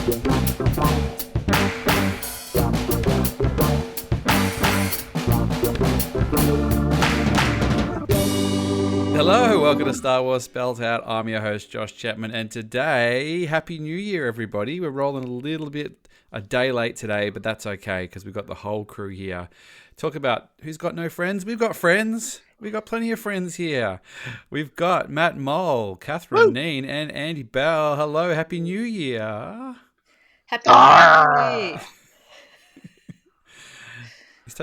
Hello, welcome to Star Wars Spells Out. I'm your host, Josh Chapman, and today, Happy New Year, everybody. We're rolling a day late today, but that's okay, because we've got the whole crew here. Talk about who's got no friends. We've got friends. We've got plenty of friends here. We've got Matt Mohl, Catherine Kneen, and Andy Bell. Hello, Happy New Year. Happy New Year. He's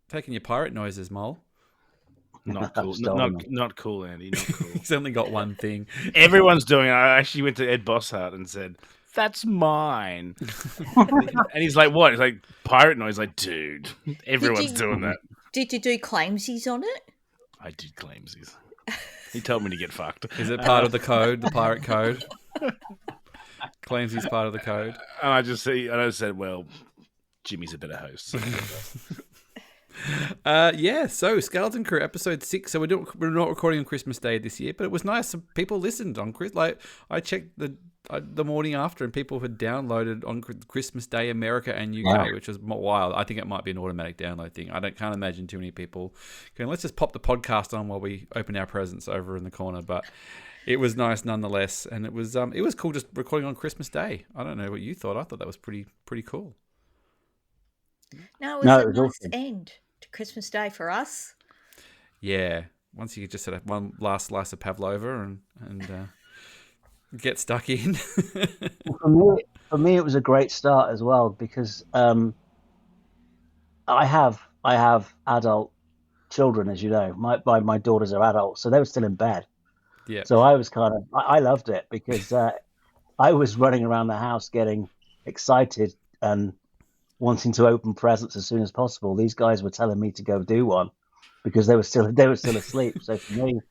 taking your pirate noises, Mohl. Not cool. Not cool, Andy. Not cool. He's only got one thing. Everyone's doing it. I actually went to Ed Bosshart and said, "That's mine." And he's like, "What?" He's like, "Pirate noise." Like, dude, everyone's doing that. Did you do claimsies on it? I did claimsies. He told me to get fucked. Is it part of the code, the pirate code? Claims he's part of the code. And I just said, "Well, Jimmy's a better host." So so Skeleton Crew episode 6. So we're not recording on Christmas Day this year, but it was nice. Some people listened on Christmas. Like I checked the morning after, and people had downloaded on Christmas Day America and UK, which was wild. I think it might be an automatic download thing. Can't imagine too many people going, let's just pop the podcast on while we open our presents over in the corner. But it was nice nonetheless, and it was cool just recording on Christmas Day. I don't know what you thought. I thought that was pretty cool. No, it was a nice awesome end to Christmas Day for us. Yeah, once you could just have one last slice of pavlova and get stuck in. For me, it was a great start as well because I have adult children, as you know. My daughters are adults, so they were still in bed. Yeah. So I was I loved it because I was running around the house getting excited and wanting to open presents as soon as possible. These guys were telling me to go do one because they were still asleep. So for me,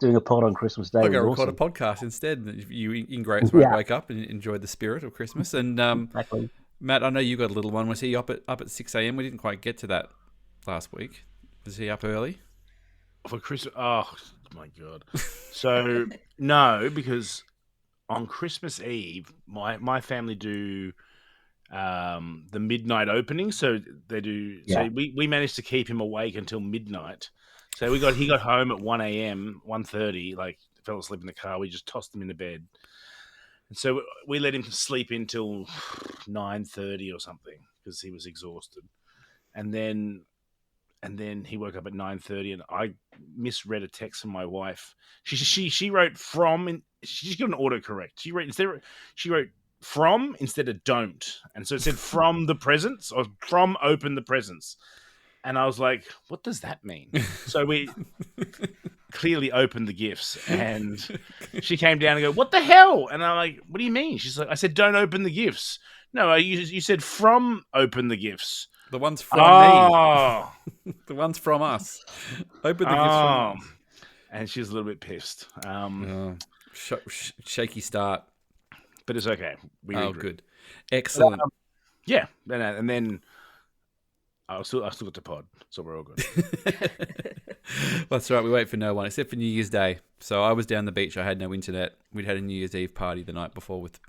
doing a pod on Christmas Day. I'll go record a podcast instead. You ingrates won't wake up and enjoy the spirit of Christmas. And exactly. Matt, I know you got a little one. Was he up at 6 a.m? We didn't quite get to that last week. Was he up early? For Christmas? Oh my god! So no, because on Christmas Eve, my family do the midnight opening. So they do. Yeah. So we managed to keep him awake until midnight. So he got home at 1 a.m., 1:30, like fell asleep in the car. We just tossed him into bed. And so we let him sleep until 9:30 or something because he was exhausted. And then he woke up at 9:30 and I misread a text from my wife. She wrote from, and she's got an autocorrect. She wrote from instead of don't. And so it said from the presents or from open the presents. And I was like, what does that mean? So we clearly opened the gifts and she came down and go, what the hell? And I'm like, what do you mean? She's like, I said, don't open the gifts. No, you said from open the gifts. The one's from me. The one's from us. Open the gifts from us. And she was a little bit pissed. Shaky start. But it's okay. Good. Excellent. Yeah. And then I still got the pod, so we're all good. That's right. We wait for no one except for New Year's Day. So I was down the beach. I had no internet. We'd had a New Year's Eve party the night before with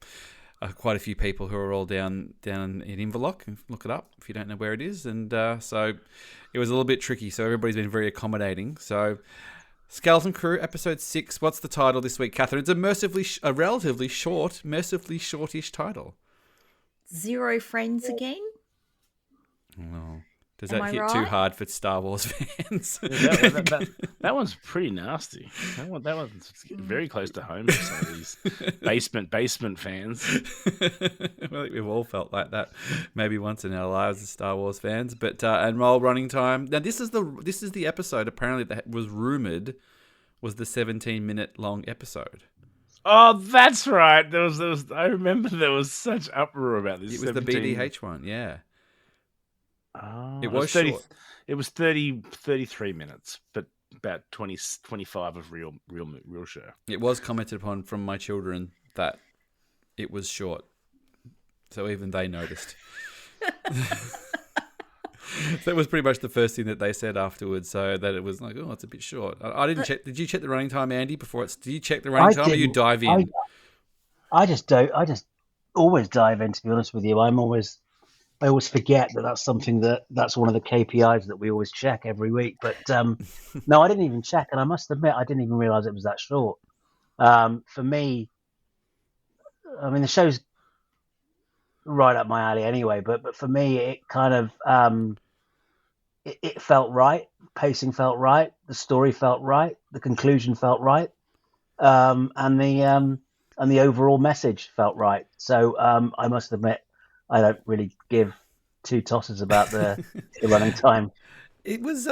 quite a few people who are all down in Inverloch. Look it up if you don't know where it is. And so it was a little bit tricky. So everybody's been very accommodating. So Skeleton Crew, episode 6. What's the title this week, Catherine? It's a relatively shortish title. Zero friends again? Oh. Does that hit too hard for Star Wars fans? That one's pretty nasty. That one's very close to home for some of these basement fans. I think we've all felt like that maybe once in our lives as Star Wars fans. But and roll running time. Now this is the episode apparently that was rumored was the 17-minute long episode. Oh, that's right. There was. I remember there was such uproar about this. It was the BDH one, yeah. Oh, it was 30. Short. It was 33 minutes, but about 25 of real show. It was commented upon from my children that it was short, so even they noticed. That was pretty much the first thing that they said afterwards. So that it was like, oh, it's a bit short. I didn't check. Did you check the running time, Andy? Did you check the running time, or you dive in? I just don't. I just always dive in. To be honest with you, I always forget that that's something that's one of the KPIs that we always check every week. But no, I didn't even check, and I must admit I didn't even realize it was that short. For me, I mean, the show's right up my alley anyway. But for me, it kind of it felt right. Pacing felt right. The story felt right. The conclusion felt right. And the overall message felt right. So I must admit, I don't really give two tosses about the running time. It was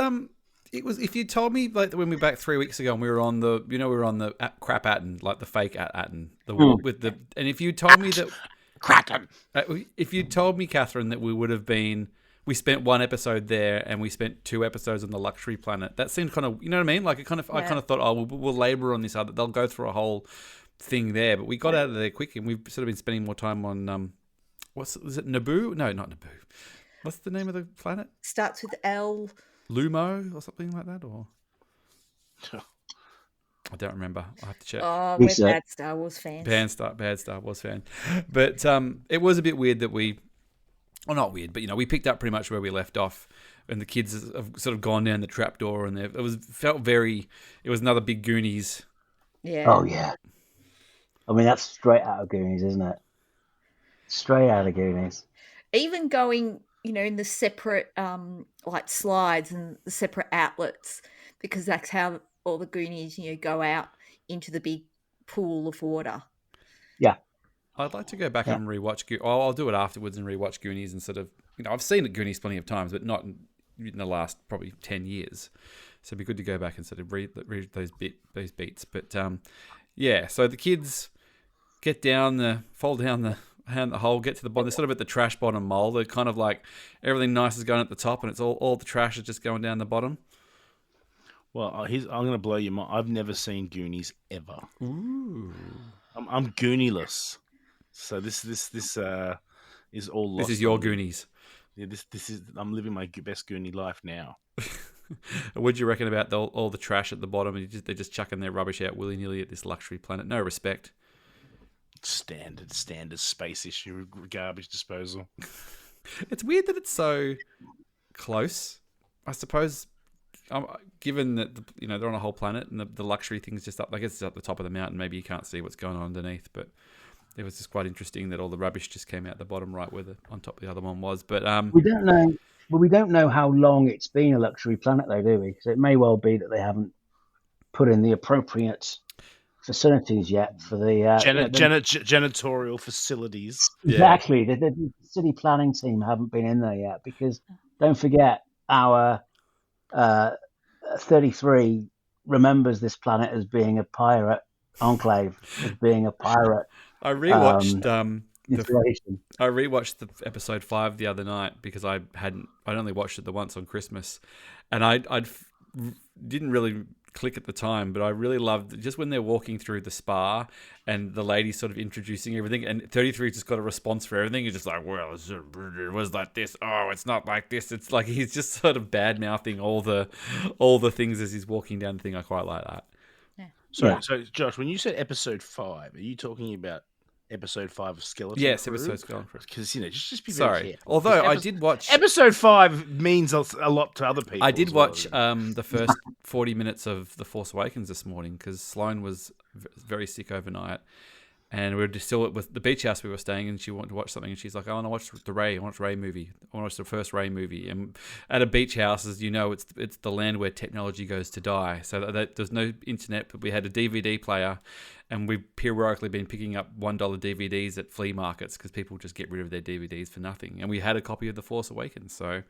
if you told me like when we were back 3 weeks ago and we were on the crap Atten, like the fake Atten, with the, and if you told me that if you told me, Catherine, that we spent one episode there and we spent 2 episodes on the luxury planet, that seemed kind of, you know what I mean? Like I kind of thought, oh, we'll labor on this other, they'll go through a whole thing there, but we got out of there quick, and we've sort of been spending more time on is it Naboo? No, not Naboo. What's the name of the planet? Starts with L. Lumo or something like that, or I don't remember. I have to check. Oh, we're bad Star Wars fans. Bad Star Wars fan. But it was a bit weird that not weird, but we picked up pretty much where we left off, and the kids have sort of gone down the trapdoor, and it was another big Goonies. Yeah. Oh yeah. I mean, that's straight out of Goonies, isn't it? Straight out of Goonies. Even going, in the separate like slides and the separate outlets, because that's how all the Goonies, go out into the big pool of water. Yeah. I'd like to go back and rewatch. I'll do it afterwards and rewatch Goonies and sort of, I've seen it Goonies plenty of times, but not in the last probably 10 years. So it'd be good to go back and sort of read those beats. But yeah, so the kids fall down the hole, get to the bottom. They're sort of at the trash bottom Mohl. They're kind of like everything nice is going at the top, and it's all the trash is just going down the bottom. Well, I'm going to blow your mind. I've never seen Goonies ever. Ooh. I'm Goonieless. So this is all lost. This is your Goonies. Yeah, this is. I'm living my best Goonie life now. What do you reckon about all the trash at the bottom? And they're just chucking their rubbish out willy nilly at this luxury planet. No respect. Standard space issue garbage disposal. It's weird that it's so close. I suppose, given that they're on a whole planet and the luxury thing's just up. I guess it's at the top of the mountain. Maybe you can't see what's going on underneath, but it was just quite interesting that all the rubbish just came out the bottom right where on top of the other one was. But we don't know. But we don't know how long it's been a luxury planet, though, do we? So it may well be that they haven't put in the appropriate facilities yet for the janitorial facilities. Exactly. Yeah. The city planning team haven't been in there yet, because don't forget, our 33 remembers this planet as being a pirate enclave, as being a pirate. I rewatched I rewatched the episode 5 the other night because I'd only watched it the once on Christmas, and I didn't really click at the time, but I really loved just when they're walking through the spa and the lady sort of introducing everything, and 33 just got a response for everything. He's just like, well, it was like this. Oh, it's not like this. It's like he's just sort of bad mouthing all the things as he's walking down the thing. I quite like that. So Josh, when you said episode 5, are you talking about episode 5 of Skeleton? Yes, Crew? episode Skeleton Crew. Because just be very careful. Although I did watch episode 5 means a lot to other people. I did watch the first 40 minutes of The Force Awakens this morning because Sloane was very sick overnight, and we were just still at the beach house we were staying in. She wanted to watch something, and she's like, "I want to watch I want Ray movie. I want to watch the first Ray movie." And at a beach house, as you know, it's the land where technology goes to die. So there's no internet, but we had a DVD player, and we've periodically been picking up $1 DVDs at flea markets because people just get rid of their DVDs for nothing. And we had a copy of The Force Awakens, so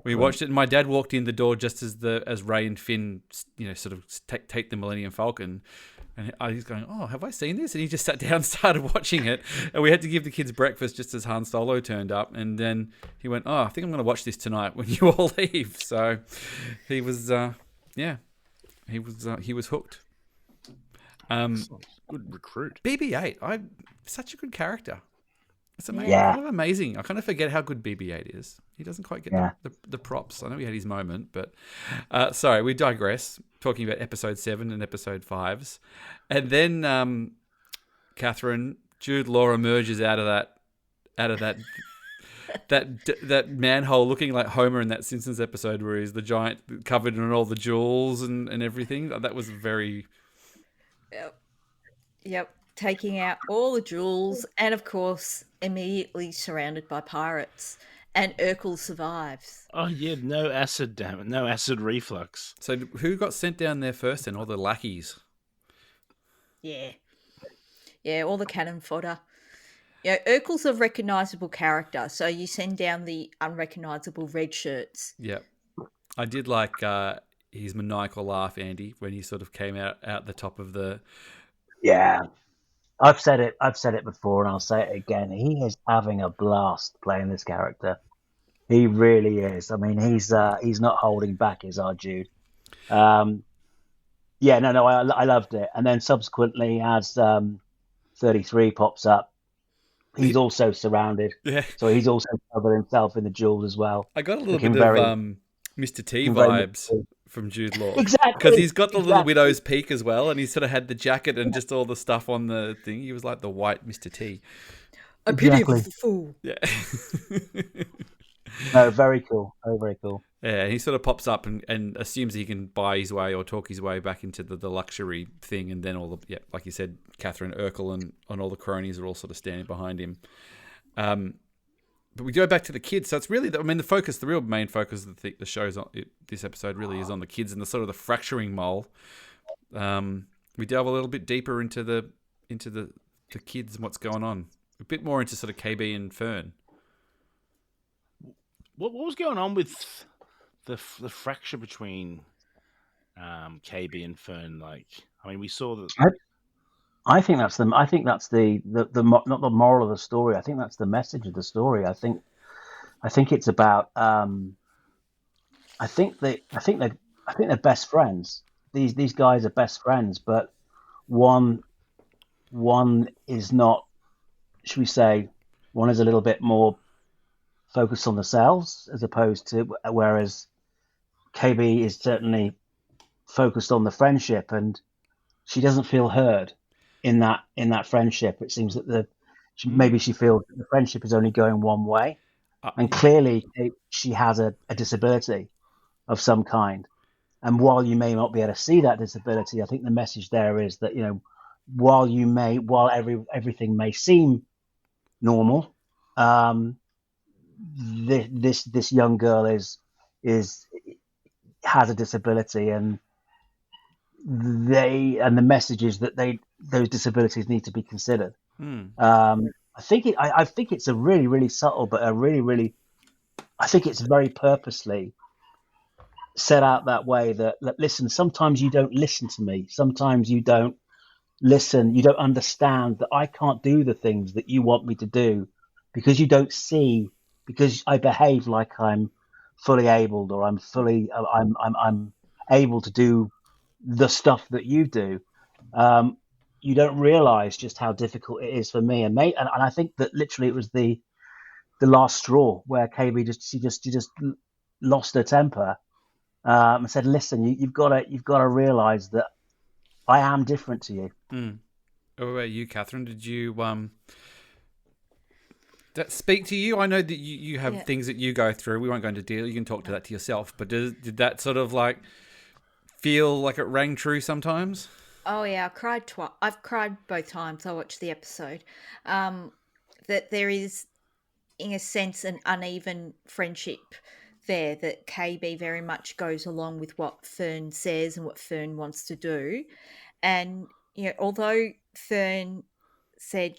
we watched it. And my dad walked in the door just as Ray and Finn, sort of take the Millennium Falcon. And he's going, oh, have I seen this? And he just sat down and started watching it. And we had to give the kids breakfast just as Han Solo turned up. And then he went, oh, I think I'm going to watch this tonight when you all leave. So he was, he was hooked. Good recruit. BB-8, such a good character. It's amazing. Yeah. Kind of amazing. I kind of forget how good BB-8 is. He doesn't quite get the props. I know he had his moment, but sorry, we digress. Talking about episode 7 and episode 5s, and then Catherine Jude Law emerges out of that manhole looking like Homer in that Simpsons episode where he's the giant covered in all the jewels and everything. That was very... Yep. Taking out all the jewels and, of course, immediately surrounded by pirates. And Urkel survives. Oh, yeah, no acid, damn it. No acid reflux. So who got sent down there first then? All the lackeys? Yeah. Yeah, all the cannon fodder. Yeah, Urkel's a recognisable character, so you send down the unrecognisable red shirts. Yeah. I did like his maniacal laugh, Andy, when he sort of came out the top of the... Yeah. I've said it before, and I'll say it again. He is having a blast playing this character. He really is. I mean, he's not holding back, is our Jude. I loved it. And then subsequently, as 33 pops up, he's also surrounded. Yeah. So he's also covered himself in the jewels as well. I got a little bit of Mr. T vibes from Jude Law. Exactly. Because he's got the little widow's peak as well, and he sort of had the jacket and just all the stuff on the thing. He was like the white Mr. T. A pity of the fool. Yeah. No, very cool. Very, very cool. Yeah, and he sort of pops up and assumes he can buy his way or talk his way back into the luxury thing, and then all the, like you said, Catherine Urkel and all the cronies are all sort of standing behind him. But we go back to the kids, so it's really, the real main focus of the show's this episode really is on the kids and the sort of the fracturing Mohl. We delve a little bit deeper into the kids and what's going on, a bit more into sort of KB and Fern. What was going on with the fracture between KB and Fern? Like, I mean, we saw that. I think that's the not the moral of the story. I think that's the message of the story. I think it's about. I think they're best friends. These guys are best friends, but one is not. Should we say one is a little bit more focused on themselves as opposed to, whereas KB is certainly focused on the friendship, and she doesn't feel heard in that friendship. It seems that maybe she feels that the friendship is only going one way, and clearly she has a disability of some kind. And while you may not be able to see that disability, I think the message there is that, while everything may seem normal, this young girl has a disability, and the message is that those disabilities need to be considered. I think it's a really, really subtle, but I think it's very purposely set out that way. That listen, sometimes you don't listen to me. Sometimes you don't listen. You don't understand that I can't do the things that you want me to do because you don't see. Because I behave like I'm fully abled, or I'm able to do the stuff that you do. You don't realize just how difficult it is for me, and I think that literally it was the last straw where KB just lost her temper and said, "Listen, you've got to realize that I am different to you." What about you, Catherine? Did you that speak to you? I know that you have things that you go through. We won't go into detail. You can talk to that to yourself. But did that sort of like feel like it rang true sometimes? Oh yeah, I cried twice. I've cried both times I watched the episode. That there is, in a sense, an uneven friendship there, that KB very much goes along with what Fern says and what Fern wants to do. And, although Fern said,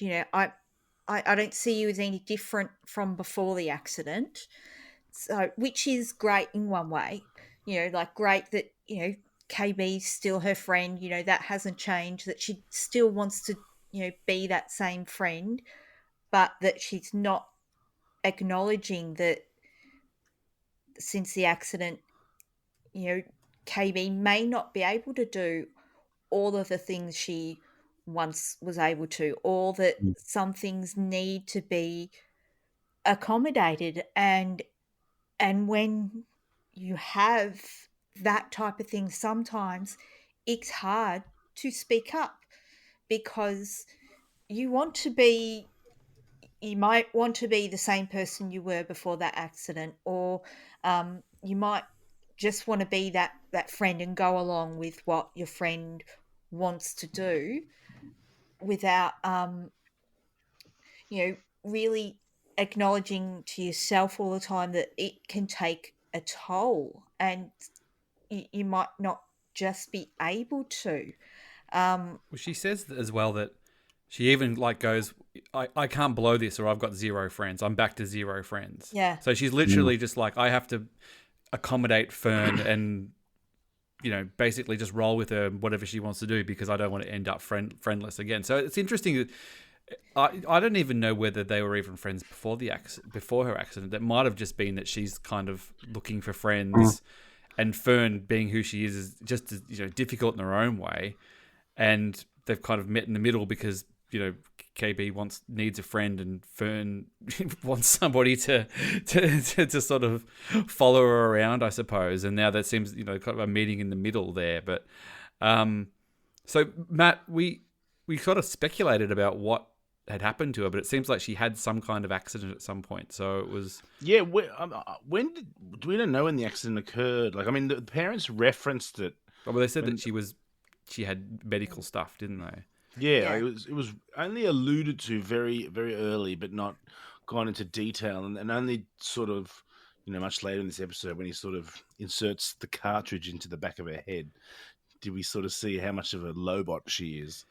I don't see you as any different from before the accident. So, which is great in one way, great that, KB's still her friend, that hasn't changed, that she still wants to, be that same friend, but that she's not acknowledging that since the accident, KB may not be able to do all of the things she once was able to, or that some things need to be accommodated, and when you have that type of thing, sometimes it's hard to speak up because you want to be, you might want to be the same person you were before that accident, or you might just want to be that friend and go along with what your friend wants to do without really acknowledging to yourself all the time that it can take a toll, and you might not just be able to. Well, she says as well that she even like goes, I can't blow this, or I've got zero friends. I'm back to zero friends. Yeah. So she's literally just like, I have to accommodate Fern and, basically just roll with her, whatever she wants to do, because I don't want to end up friendless again. So it's interesting that I don't even know whether they were even friends before her accident. That might have just been that she's kind of looking for friends, and Fern, being who she is just as, difficult in her own way, and they've kind of met in the middle because KB needs a friend, and Fern wants somebody to sort of follow her around, I suppose. And now that seems kind of a meeting in the middle there. But so Matt, we sort of speculated about what had happened to her, but it seems like she had some kind of accident at some point. So it was we don't know when the accident occurred. Like, I mean, the parents referenced it. Well, they said that she had medical stuff, didn't they? Yeah, it was only alluded to very, very early, but not gone into detail, and only sort of, much later in this episode, when he sort of inserts the cartridge into the back of her head, did we sort of see how much of a lobot she is.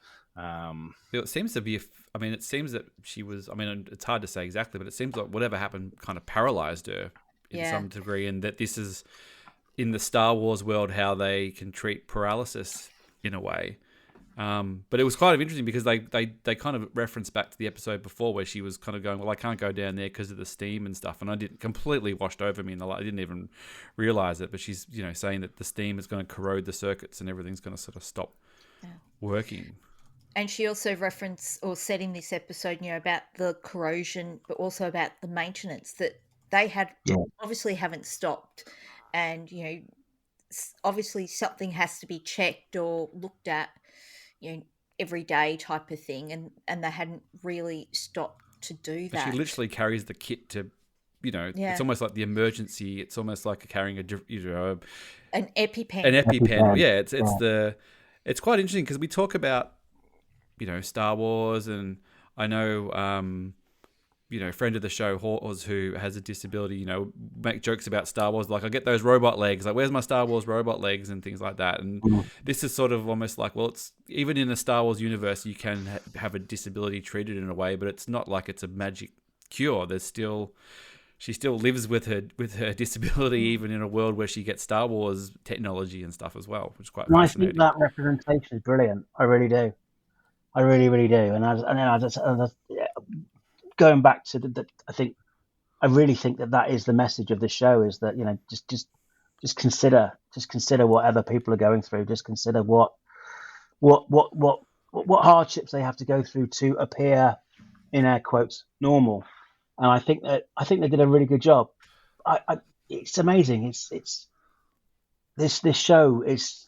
It seems to be, it seems that she was, it's hard to say exactly, but it seems like whatever happened kind of paralyzed her in some degree, and that this is, in the Star Wars world, how they can treat paralysis in a way. But it was kind of interesting because they kind of referenced back to the episode before where she was kind of going, well, I can't go down there because of the steam and stuff. And I didn't completely washed over me, and I didn't even realize it. But she's, saying that the steam is going to corrode the circuits and everything's going to sort of stop working. And she also referenced or said in this episode, about the corrosion, but also about the maintenance that they had obviously haven't stopped. And, obviously something has to be checked or looked at, every day type of thing. And they hadn't really stopped to do that. But she literally carries the kit to, it's almost like the emergency. It's almost like carrying an EpiPen. An EpiPen. Yeah, it's quite interesting because we talk about, Star Wars, and I know, friend of the show, Hawes, who has a disability, make jokes about Star Wars. Like, I get those robot legs. Like, where's my Star Wars robot legs and things like that. And this is sort of almost like, well, it's even in the Star Wars universe, you can have a disability treated in a way, but it's not like it's a magic cure. She still lives with her disability, even in a world where she gets Star Wars technology and stuff as well, which is quite fascinating. I think that representation is brilliant. I really do. I really, really do. And I just going back to I really think that is the message of the show, is that, just consider what other people are going through. Just consider what hardships they have to go through to appear, in air quotes, normal. And I think they did a really good job. It's amazing. It's this show is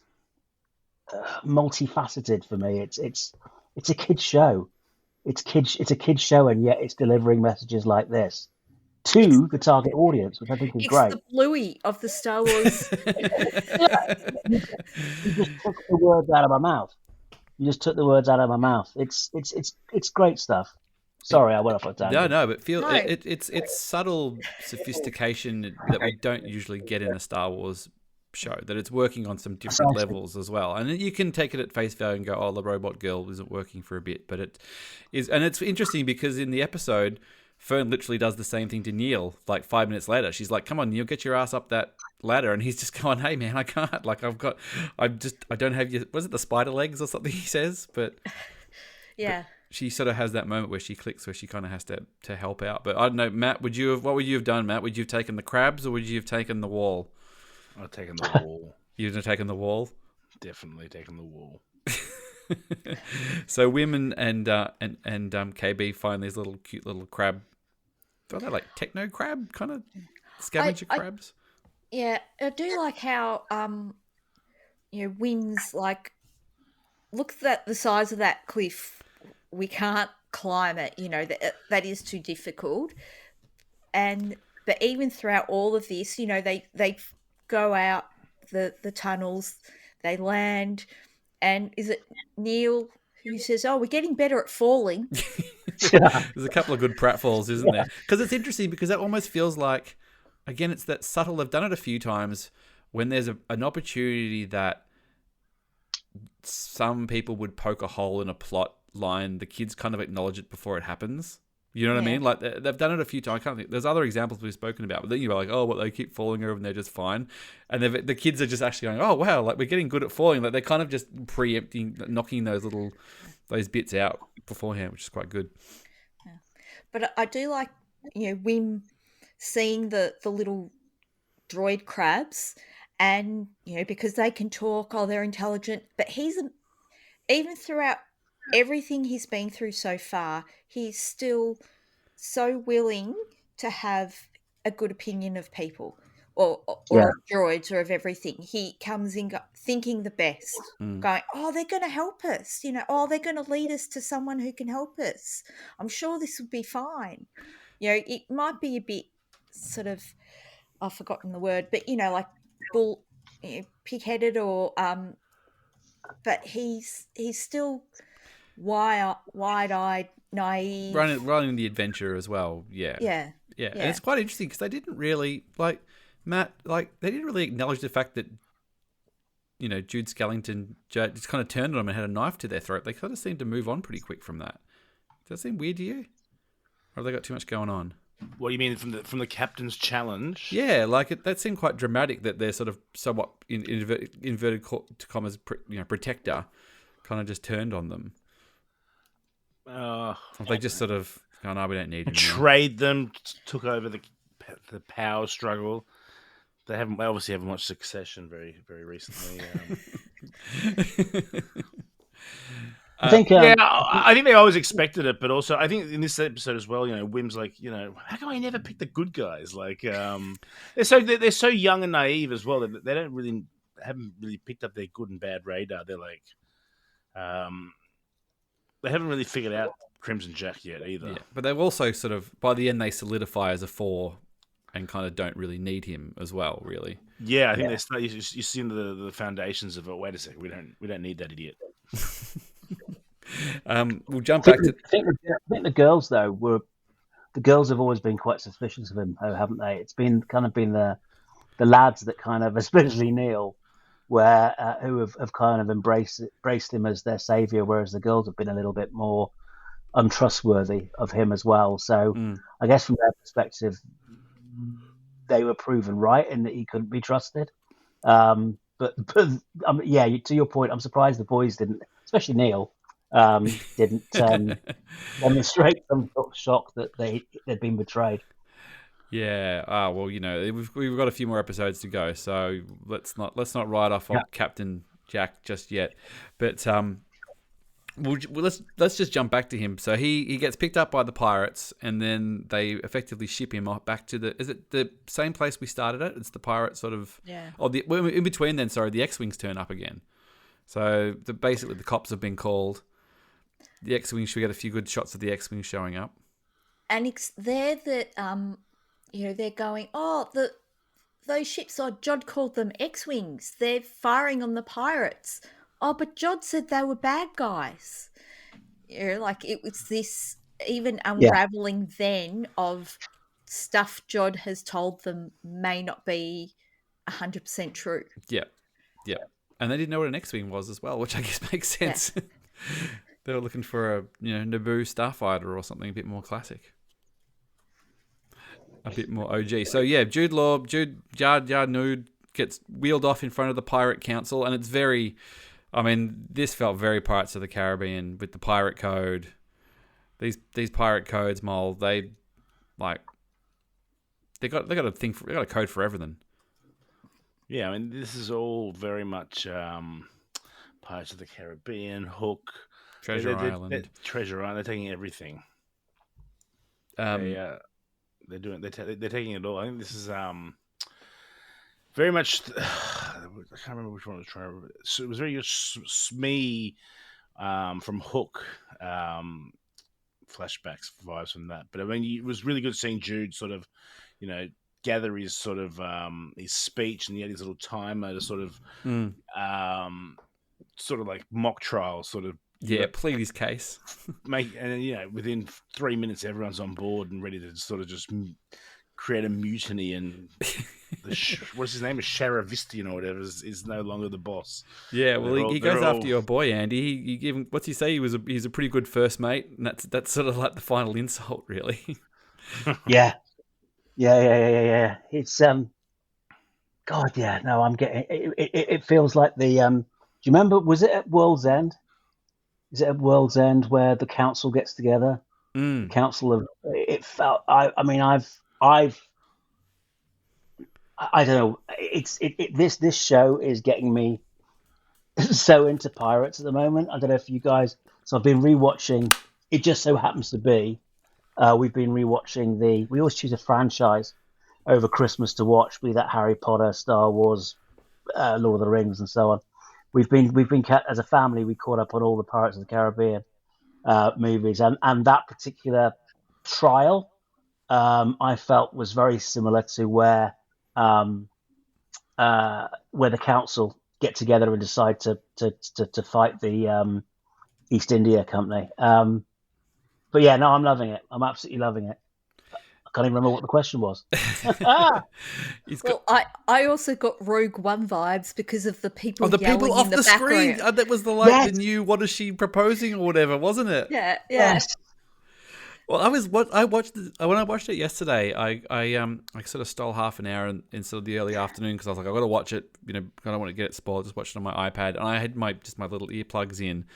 multifaceted for me. It's a kid's show. It's a kid's show, and yet it's delivering messages like this to the target audience, which I think is great. It's the Bluey of the Star Wars. You just took the words out of my mouth. It's great stuff. Sorry, I went off on that. No, but it's subtle sophistication that we don't usually get in a Star Wars show, that it's working on some different levels as well. And you can take it at face value and go, oh, the robot girl isn't working for a bit, but it is. And it's interesting because in the episode, Fern literally does the same thing to Neil like 5 minutes later. She's like, come on, Neil, get your ass up that ladder. And he's just going, hey man, I can't. Like, I don't have your, was it the spider legs or something he says? But yeah. But she sort of has that moment where she clicks, where she kind of has to help out. But I don't know, Matt, what would you have done, Matt? Would you have taken the crabs, or would you have taken the wall? I've taken the wall. You'd have taken the wall? Definitely taken the wall. So women and KB find these cute little crab. Are they like techno crab kind of scavenger crabs? Yeah, I do like how Wynn's like, look at the size of that cliff. We can't climate, that is too difficult. But even throughout all of this, they go out the tunnels, they land, and is it Neil who says, "Oh, we're getting better at falling"? There's a couple of good pratfalls, isn't there? Because it's interesting because that almost feels like, again, it's that subtle. They've done it a few times when there's an opportunity that some people would poke a hole in a plot line. The kids kind of acknowledge it before it happens. You know what I mean? Like they've done it a few times. I can't think. There's other examples we've spoken about, but then you're like, oh, well, they keep falling over and they're just fine, and the kids are just actually going, oh wow, like we're getting good at falling. Like they're kind of just preempting, knocking those bits out beforehand, which is quite good. Yeah. But I do like, Wim seeing the little droid crabs, and because they can talk, they're intelligent. But even throughout everything he's been through so far, he's still so willing to have a good opinion of people or of droids or of everything. He comes in thinking the best, going, oh, they're going to help us, oh, they're going to lead us to someone who can help us. I'm sure this will be fine. It might be a bit sort of, I've forgotten the word, but, like pig-headed or, but he's still wide-eyed, naive, running the adventure as well. Yeah. And it's quite interesting because they didn't really they didn't really acknowledge the fact that Jude Skellington just kind of turned on them and had a knife to their throat. They kind of seemed to move on pretty quick from that. Does that seem weird to you, or have they got too much going on? What do you mean from the captain's challenge? Yeah, that seemed quite dramatic that they're sort of somewhat inverted commas protector kind of just turned on them. They just sort of go, no, we don't need him. Trade them, took over the power struggle. They obviously haven't watched Succession very, very recently. I think I think they always expected it, but also I think in this episode as well, Wim's like, how come I never pick the good guys? Like, they're so young and naive as well that they haven't really picked up their good and bad radar. They're like, they haven't really figured out Crimson Jack yet either. Yeah, but they've also sort of, by the end, they solidify as a 4 and kind of don't really need him as well, really. Yeah, I think they start. You see the foundations of it. Wait a second, we don't need that idiot. We'll jump back to. I think the girls though the girls have always been quite suspicious of him, haven't they? It's been the lads that kind of, especially Neil, who have kind of embraced him as their savior, whereas the girls have been a little bit more untrustworthy of him as well. So I guess from their perspective, they were proven right in that he couldn't be trusted. But to your point, I'm surprised the boys didn't, especially Neil, didn't demonstrate some sort of shock that they'd been betrayed. Yeah. Well, we've got a few more episodes to go, so let's not write off on Captain Jack just yet. But let's just jump back to him. So he gets picked up by the pirates, and then they effectively ship him off back to is it the same place we started at? It's the pirate sort of. Yeah. Oh, in between then, sorry, the X-wings turn up again. So basically the cops have been called. The X-wings, we get a few good shots of the X-wings showing up. And it's there that they're going, those ships, Jod called them X-wings. They're firing on the pirates. Oh, but Jod said they were bad guys. It was this even unraveling then of stuff Jod has told them may not be 100% true. Yeah. And they didn't know what an X-wing was as well, which I guess makes sense. Yeah. They were looking for a Naboo starfighter or something a bit more classic. A bit more OG. So yeah, Jude Jar Nud gets wheeled off in front of the pirate council, and it's very, this felt very Pirates of the Caribbean with the pirate code. These pirate codes, Mohl, they got a code for everything. Yeah, this is all very much Pirates of the Caribbean, Hook, Treasure Island. Treasure Island. They're taking everything. They're taking it all. I think this is very much. I can't remember which one I was trying to remember. So it was very Smee from Hook flashbacks vibes from that. But I mean, it was really good seeing Jude sort of, gather his sort of his speech, and he had his little timer to sort of like mock trial, sort of plead his case. and within 3 minutes, everyone's on board and ready to sort of just create a mutiny, and what's his name, a Sharavistian or whatever, is no longer the boss. Yeah, well, he goes after your boy Andy. He give him, what's he say? He's a pretty good first mate, and that's sort of like the final insult, really. Yeah. It's God, yeah. No, I'm getting it. Feels like the Do you remember? Was it at World's End? Is it at World's End where the council gets together? The council of it felt. I mean, I don't know. This show is getting me so into pirates at the moment. I don't know if you guys. So I've been rewatching. It just so happens to be we've been rewatching we always choose a franchise over Christmas to watch, be that Harry Potter, Star Wars, Lord of the Rings, and so on. We've been as a family, we caught up on all the Pirates of the Caribbean movies, and that particular trial I felt was very similar to where the council get together and decide to fight the East India Company. But yeah, no, I'm loving it. I'm absolutely loving it. I can't even remember what the question was. Well, I also got Rogue One vibes because of the people the yelling people off in the screen. background. That was the Yes. the new "What is she proposing" or whatever, wasn't it? Yeah. Yes. Well, when I watched it yesterday, I sort of stole half an hour in sort of the early afternoon because I was like, I've got to watch it. I don't want to get it spoiled. Just watch it on my iPad, and I had my little earplugs in.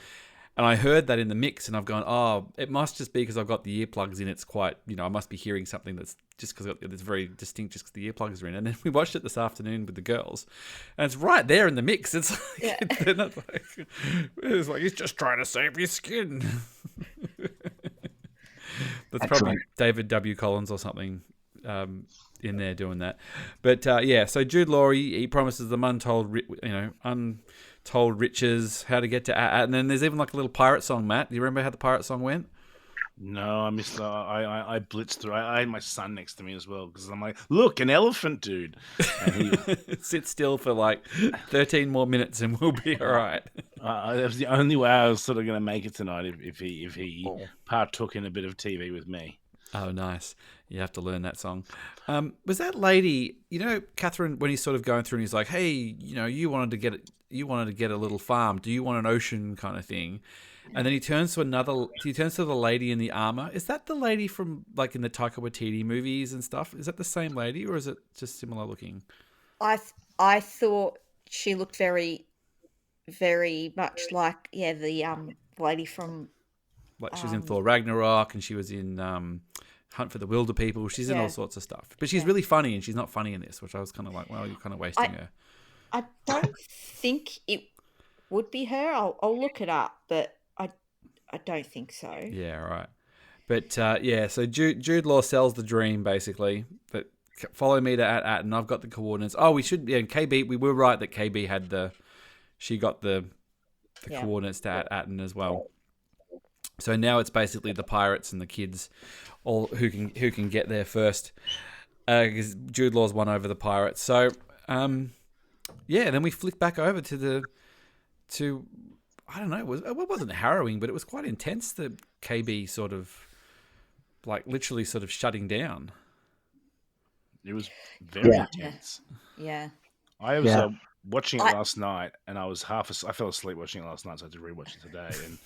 And I heard that in the mix, and I've gone, oh, it must just be because I've got the earplugs in. It's quite, I must be hearing something that's just because it's very distinct just because the earplugs are in. And then we watched it this afternoon with the girls, and it's right there in the mix. It's like, it's like he's just trying to save your skin. That's probably David W. Collins or something in there doing that. But so Jude Law, he promises them untold riches, how to get to and then there's even like a little pirate song. Matt, do you remember how the pirate song went? No, I missed that. I blitzed through. I had my son next to me as well because I'm like, look, an elephant, dude. Sit still for like 13 more minutes and we'll be all right. That was the only way I was sort of going to make it tonight if he partook in a bit of TV with me. Oh, nice. You have to learn that song. Was that lady, Catherine, when he's sort of going through and he's like, hey, you wanted to get a little farm. Do you want an ocean kind of thing? And then he turns to the lady in the armor. Is that the lady from like in the Taika Waititi movies and stuff? Is that the same lady or is it just similar looking? I thought she looked very, very much like the lady from like she was in Thor Ragnarok and she was in Hunt for the Wilder People. She's in all sorts of stuff. But she's really funny and she's not funny in this, which I was kind of like, well, you're kind of wasting her. I don't think it would be her. I'll look it up, but I don't think so. Yeah, right. But so Jude Law sells the dream basically. That follow me to Atten. I've got the coordinates. Oh, we should. Yeah, KB. We were right that KB had she got the coordinates to Atten as well. So now it's basically the pirates and the kids, all who can get there first. Because Jude Law's won over the pirates. So then we flick back over to I don't know. It wasn't harrowing, but it was quite intense. The KB sort of, like, literally sort of shutting down. It was very intense. Yeah. I was watching it last night, and I fell asleep watching it last night, so I had to rewatch it today. And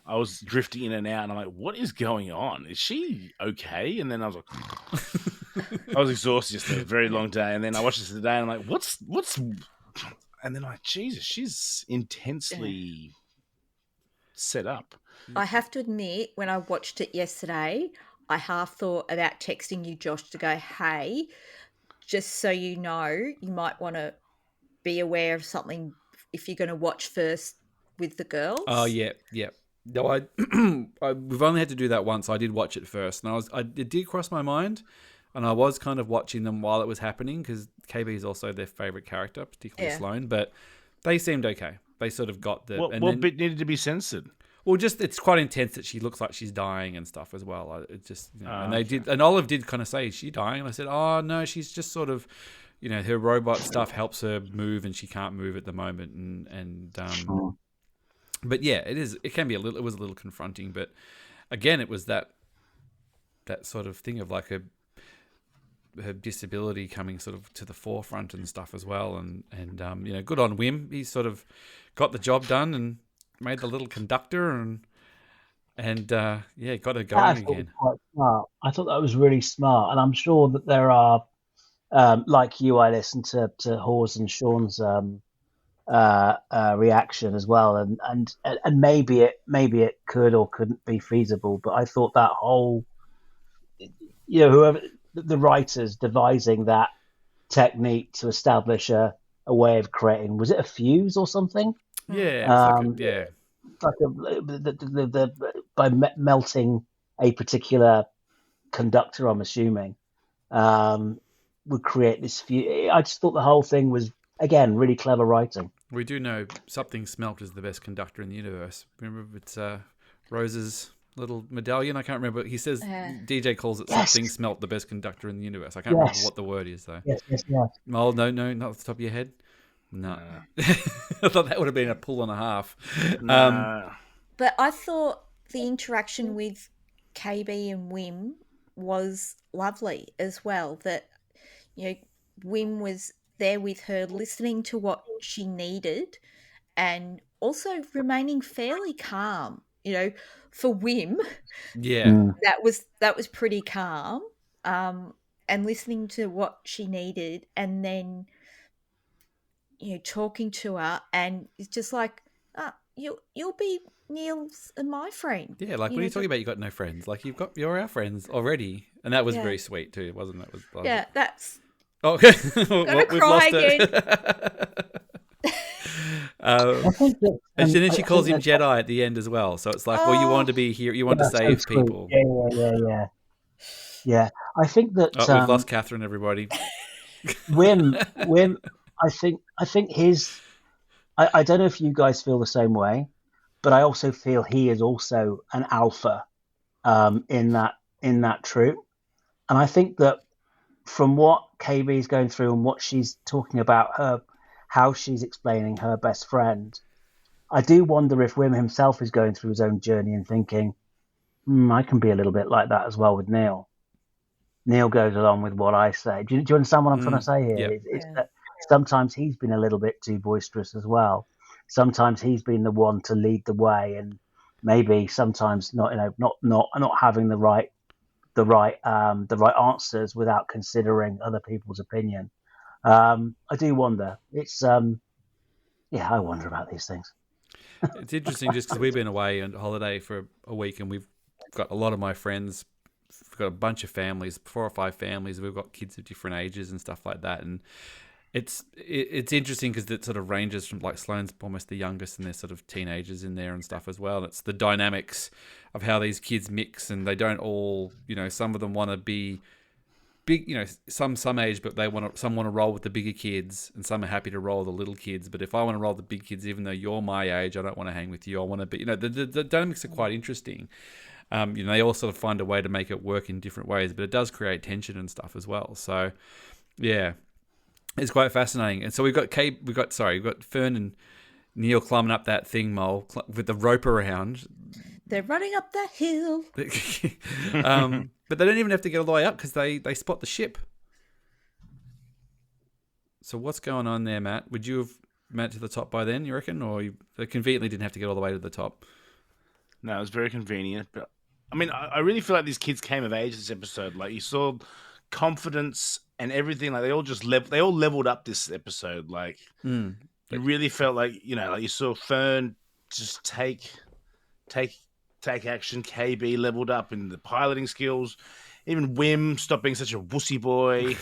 I was drifting in and out, and I'm like, "What is going on? Is she okay?" And then I was like, I was exhausted yesterday, a very long day, and then I watched it today, and I'm like, "What's?" And then I'm like, Jesus, she's intensely set up. I have to admit, when I watched it yesterday, I half thought about texting you, Josh, to go, hey, just so you know, you might want to be aware of something if you're going to watch first with the girls. Oh, yeah. No, we've only had to do that once. I did watch it first, and it did cross my mind, and I was kind of watching them while it was happening because KB is also their favourite character, particularly Sloane, but they seemed okay. They sort of got the... What bit needed to be censored? Well, just it's quite intense that she looks like she's dying and stuff as well. It just, and okay. and Olive did kind of say, "Is she dying?" And I said, "Oh no, she's just sort of, her robot stuff helps her move, and she can't move at the moment." But yeah, it can be it was a little confronting, but again, it was that sort of thing of like her disability coming sort of to the forefront and stuff as well, and good on Wim. He sort of got the job done and made the little conductor and got her going again. Quite smart. I thought that was really smart, and I'm sure that there are, like you, I listened to Hawes and Sean's reaction as well, and maybe it could or couldn't be feasible, but I thought that whole, whoever the writers devising that technique to establish a way of creating, was it a fuse or something? Yeah, by melting a particular conductor, I'm assuming, would create this fuse. I just thought the whole thing was, again, really clever writing. We do know something smelt is the best conductor in the universe. Remember, it's Rose's little medallion. I can't remember. He says DJ calls it something smelt the best conductor in the universe. I can't remember what the word is though. Yes. Oh no, not off the top of your head. No, I thought that would have been a pull and a half. But I thought the interaction with KB and Wim was lovely as well. That Wim was there with her, listening to what she needed, and also remaining fairly calm. For Wim, that was pretty calm, and listening to what she needed, and then talking to her, and it's just like, you'll be Neil's and my friend. Yeah, like, what are you talking about? You got no friends. Like, you're our friends already, and that was very sweet too, wasn't it? Yeah, that's. Oh, gonna cry again. And then she calls him Jedi at the end as well. So it's like, well, you wanted to be here, you wanted to save people. Yeah. I think that we've lost Catherine, everybody. Wim. I think his. I don't know if you guys feel the same way, but I also feel he is also an alpha, in that troop, and I think that from what KB is going through and what she's talking about how she's explaining her best friend, I do wonder if Wim himself is going through his own journey and thinking, I can be a little bit like that as well with Neil. Neil goes along with what I say. Do you understand what I'm trying to say here? Yep. It's that sometimes he's been a little bit too boisterous as well. Sometimes he's been the one to lead the way, and maybe sometimes not having the right answers without considering other people's opinion. I do wonder. It's I wonder about these things. It's interesting just because we've been away on holiday for a week, and we've got a lot of my friends. We've got a bunch of families, 4 or 5 families. We've got kids of different ages and stuff like that, and it's interesting because it sort of ranges from, like, Sloane's almost the youngest, and there's sort of teenagers in there and stuff as well. And it's the dynamics of how these kids mix, and they don't all, some of them want to be big, some age, but some want to roll with the bigger kids, and some are happy to roll with the little kids. But if I want to roll with the big kids, even though you're my age, I don't want to hang with you. I want to be, the dynamics are quite interesting. They all sort of find a way to make it work in different ways, but it does create tension and stuff as well. So, yeah, it's quite fascinating. And so we've got Fern and Neil climbing up that thing, Mohl, with the rope around. They're running up that hill. But they don't even have to get all the way up because they spot the ship. So what's going on there, Matt? Would you have made it to the top by then, you reckon? Or they conveniently didn't have to get all the way to the top? No, it was very convenient. But I mean, I really feel like these kids came of age this episode. Like, you saw confidence and everything. Like, they all leveled up this episode. Like, you really felt like, like you saw Fern just take action. KB leveled up in the piloting skills. Even Wim stopped being such a wussy boy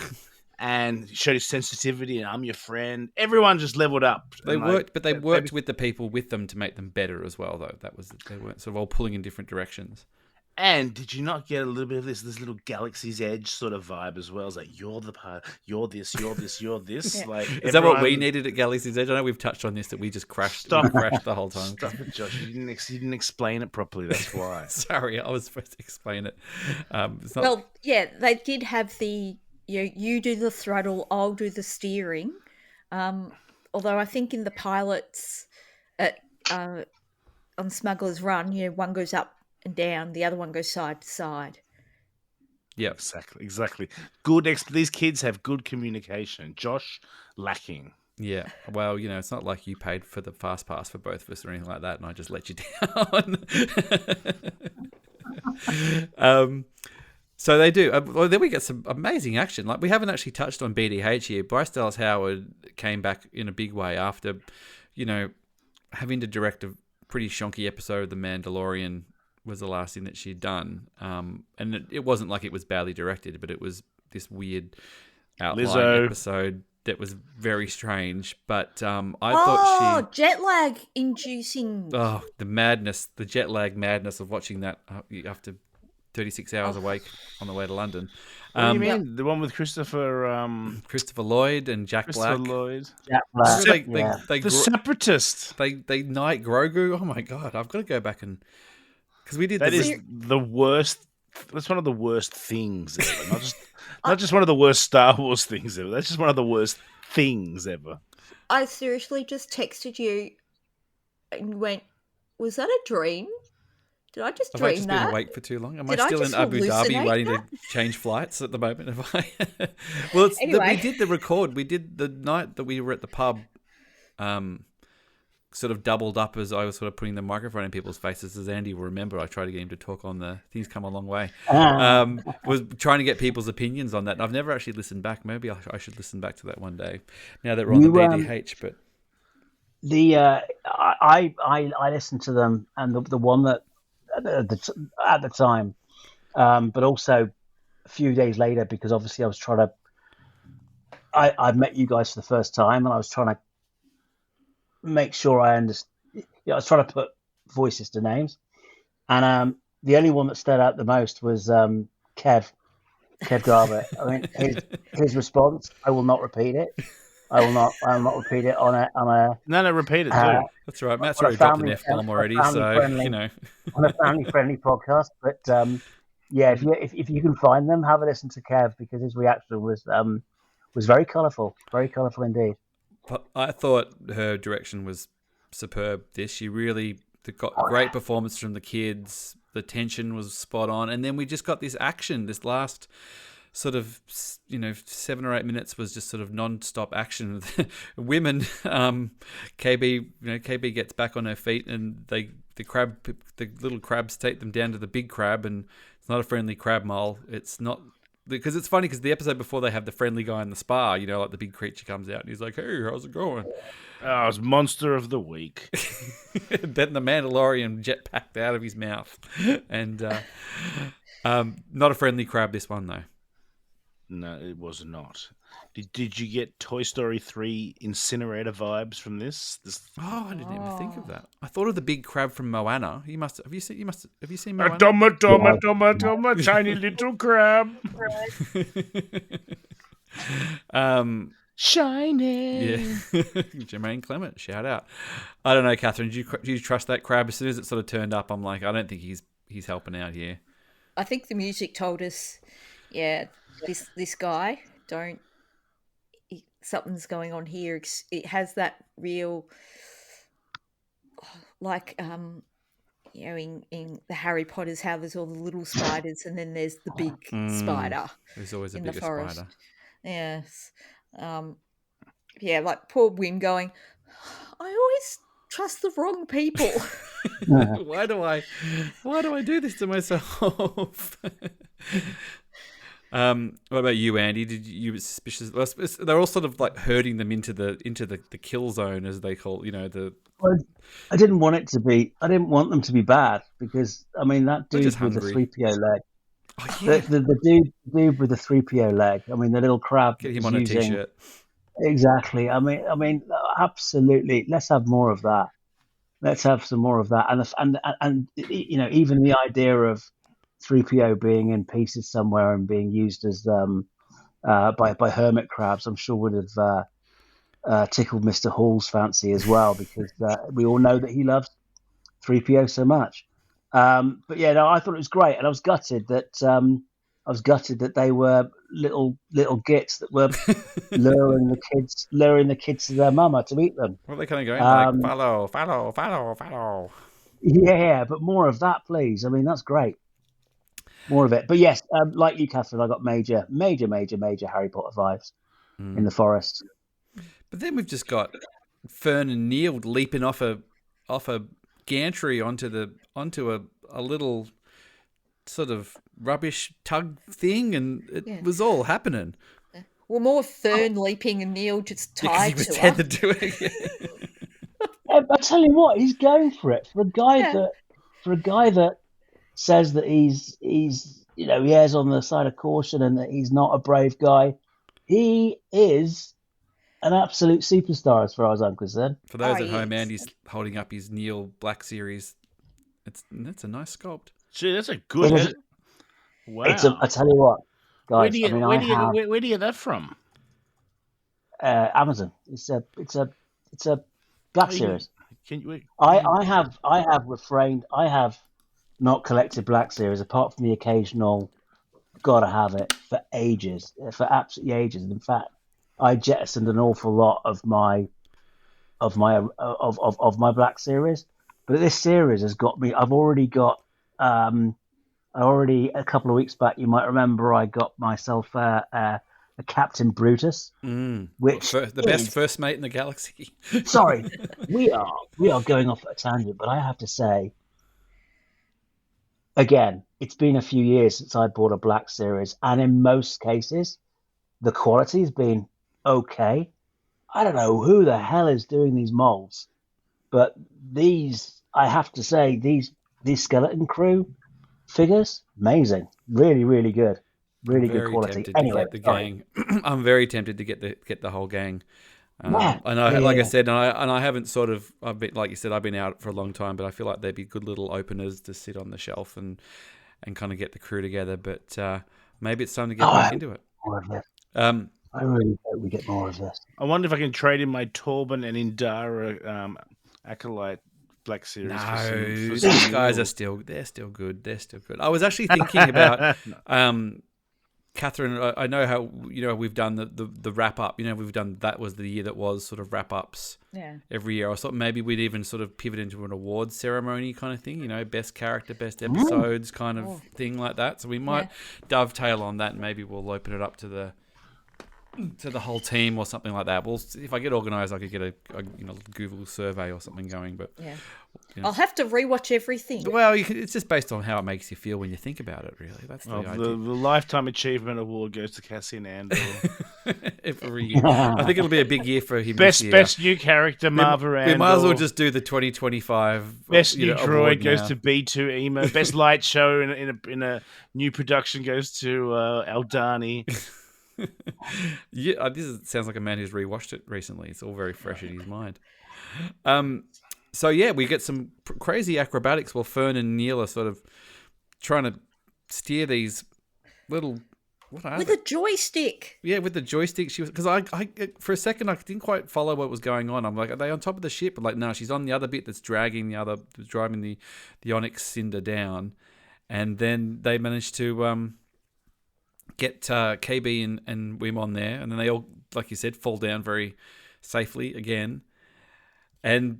and showed his sensitivity and I'm your friend. Everyone just leveled up. They worked with the people with them to make them better as well, though. They weren't sort of all pulling in different directions. And did you not get a little bit of this little Galaxy's Edge sort of vibe as well? It's like, you're the part, you're this, you're this, you're this. Yeah. Like, Is that what we needed at Galaxy's Edge? I know we've touched on this, that we just crashed the whole time. Stop it, Josh. You didn't explain it properly. That's why. Sorry, I was supposed to explain it. It's not... Well, yeah, they did have the you do the throttle, I'll do the steering. Although I think in the pilots on Smuggler's Run, one goes up and down, the other one goes side to side. Yeah, exactly. Good. These kids have good communication. Josh, lacking. Yeah. Well, it's not like you paid for the fast pass for both of us or anything like that, and I just let you down. So they do. Well, then we get some amazing action. Like, we haven't actually touched on BDH here. Bryce Dallas Howard came back in a big way after, having to direct a pretty shonky episode of The Mandalorian was the last thing that she'd done. And it wasn't like it was badly directed, but it was this weird outline episode that was very strange. But I thought jet lag inducing. Oh, the jet lag madness of watching that after 36 hours awake on the way to London. What do you mean? The one with Christopher Lloyd and Jack Black. Jack Black. The Separatist. They knight Grogu. Oh my god! I've got to go back and because we did. That is the worst. That's one of the worst things ever. Not just one of the worst Star Wars things ever. That's just one of the worst things ever. I seriously just texted you and went, "Was that a dream? Did I just dream that? Have I just been awake for too long? Am I still in Abu Dhabi waiting to change flights at the moment? Well, anyway. We did the record. We did the night that we were at the pub, sort of doubled up as I was sort of putting the microphone in people's faces. As Andy will remember, I tried to get him to talk on the Things Come a Long Way. Was trying to get people's opinions on that. And I've never actually listened back. Maybe I should listen back to that one day. Now that we're on the BDH, but I listened to them, and the one that at the time, but also a few days later, because obviously I was trying to. I met you guys for the first time, and I was trying to make sure I understood. I was trying to put voices to names, and the only one that stood out the most was Kev Garbutt. I mean, his response. I will not repeat it. I will not repeat it on a. No, repeat it too. That's right. Matt's already dropped an F-bomb already, so on a family-friendly podcast. But if you can find them, have a listen to Kev, because his reaction was very colourful indeed. But I thought her direction was superb. She really got great performance from the kids. The tension was spot on, and then we just got this action. This last sort of 7 or 8 minutes was just sort of non-stop action. Women, KB gets back on her feet, and the little crabs take them down to the big crab, and it's not a friendly crab mole. It's not, because it's funny because the episode before they have the friendly guy in the spa, like the big creature comes out and he's like, "Hey, how's it going?" Oh, it's Monster of the Week. Then the Mandalorian jetpacked out of his mouth, and not a friendly crab. This one though. No, it was not. Did you get Toy Story 3 incinerator vibes from this? Oh, I didn't even think of that. I thought of the big crab from Moana. Have you seen Moana? Doma, tiny little crab. Shiny. Yeah. Jermaine Clement, shout out. I don't know, Catherine. Do you trust that crab? As soon as it sort of turned up, I'm like, I don't think he's helping out here. I think the music told us, this guy, something's going on here. It has that real, like, in the Harry Potters, how there's all the little spiders and then there's the big spider. There's always a in bigger the forest. spider. Yes. Like poor Wim going, I always trust the wrong people. Why do I do this to myself? What about you, Andy? Did you suspicious? They're all sort of like herding them into the kill zone, as they call Well, I didn't want it to be. I didn't want them to be bad, because I mean that dude with the 3PO leg. Oh, yeah. The dude with the 3PO leg. I mean, the little crab. Get him on a t-shirt. Exactly. I mean, absolutely. Let's have more of that. Let's have some more of that. And even the idea of 3PO being in pieces somewhere and being used as by hermit crabs, I'm sure would have tickled Mr. Hall's fancy as well, because we all know that he loves 3PO so much. But yeah, no, I thought it was great, and I was gutted that they were little gits that were luring the kids to their mama to eat them. What are they kind of going like, follow? Yeah, but more of that, please. I mean, that's great. More of it. But yes, like you, Catherine, I got major Harry Potter vibes in the forest. But then we've just got Fern and Neil leaping off a gantry onto a little sort of rubbish tug thing, and it was all happening. Well, more Fern leaping and Neil just tied he was to her. tethered to it. I tell you what, he's going for it for a guy that says that he's he errs on the side of caution and that he's not a brave guy. He is an absolute superstar as far as I'm concerned. For those at home, Andy's holding up his Neil Black Series. That's a nice sculpt. Gee, that's a good. Wow. I tell you what, guys. Where do you get that from? Amazon. It's a Black Series. I have refrained. I have not collected Black Series apart from the occasional. Gotta have it for ages, for absolutely ages. And in fact, I jettisoned an awful lot of my Black Series, but this series has got me. I've already got. A couple of weeks back, you might remember, I got myself a Captain Brutus, which the best first mate in the galaxy. Sorry, we are going off at a tangent, but I have to say, again, it's been a few years since I bought a Black Series, and in most cases, the quality's been okay. I don't know who the hell is doing these molds, but these, I have to say, these Skeleton Crew figures, amazing, really, really good, really good quality. Anyway, the gang. I'm very tempted to get the whole gang. And I said, and I haven't sort of. I've been, like you said, I've been out for a long time, but I feel like they'd be good little openers to sit on the shelf and kind of get the crew together. But maybe it's time to get back into it. More of this. I really hope we get more of this. I wonder if I can trade in my Torben and Indara Acolyte Black Series. No, these guys are still good. They're still good. I was actually thinking about Catherine. I know how we've done the wrap up. We've done, that was the year that was sort of wrap ups. Yeah. Every year, I thought maybe we'd even sort of pivot into an awards ceremony kind of thing. Best character, best episodes, kind of thing like that. So we might dovetail on that, and maybe we'll open it up to the whole team or something like that. Well, if I get organised, I could get a Google survey or something going. But I'll have to rewatch everything. Well, it's just based on how it makes you feel when you think about it. Really, that's the idea. The Lifetime Achievement Award goes to Cassian Andor. Every year, I think it'll be a big year for him. Best new character, Marva Andor. We might as well just do the 2025. Best new droid goes to B2 Emo. Best light show in a new production goes to Aldani. Yeah, sounds like a man who's rewatched it recently. It's all very fresh in his mind. So yeah, we get some crazy acrobatics while Fern and Neil are sort of trying to steer these little. What are with they? a joystick. Yeah, with the joystick. She was, because I for a second I didn't quite follow what was going on. I'm like, are they on top of the ship? But like, no, she's on the other bit that's driving the Onyx Cinder down, and then they managed to get KB and Wim on there, and then they all, like you said, fall down very safely again, and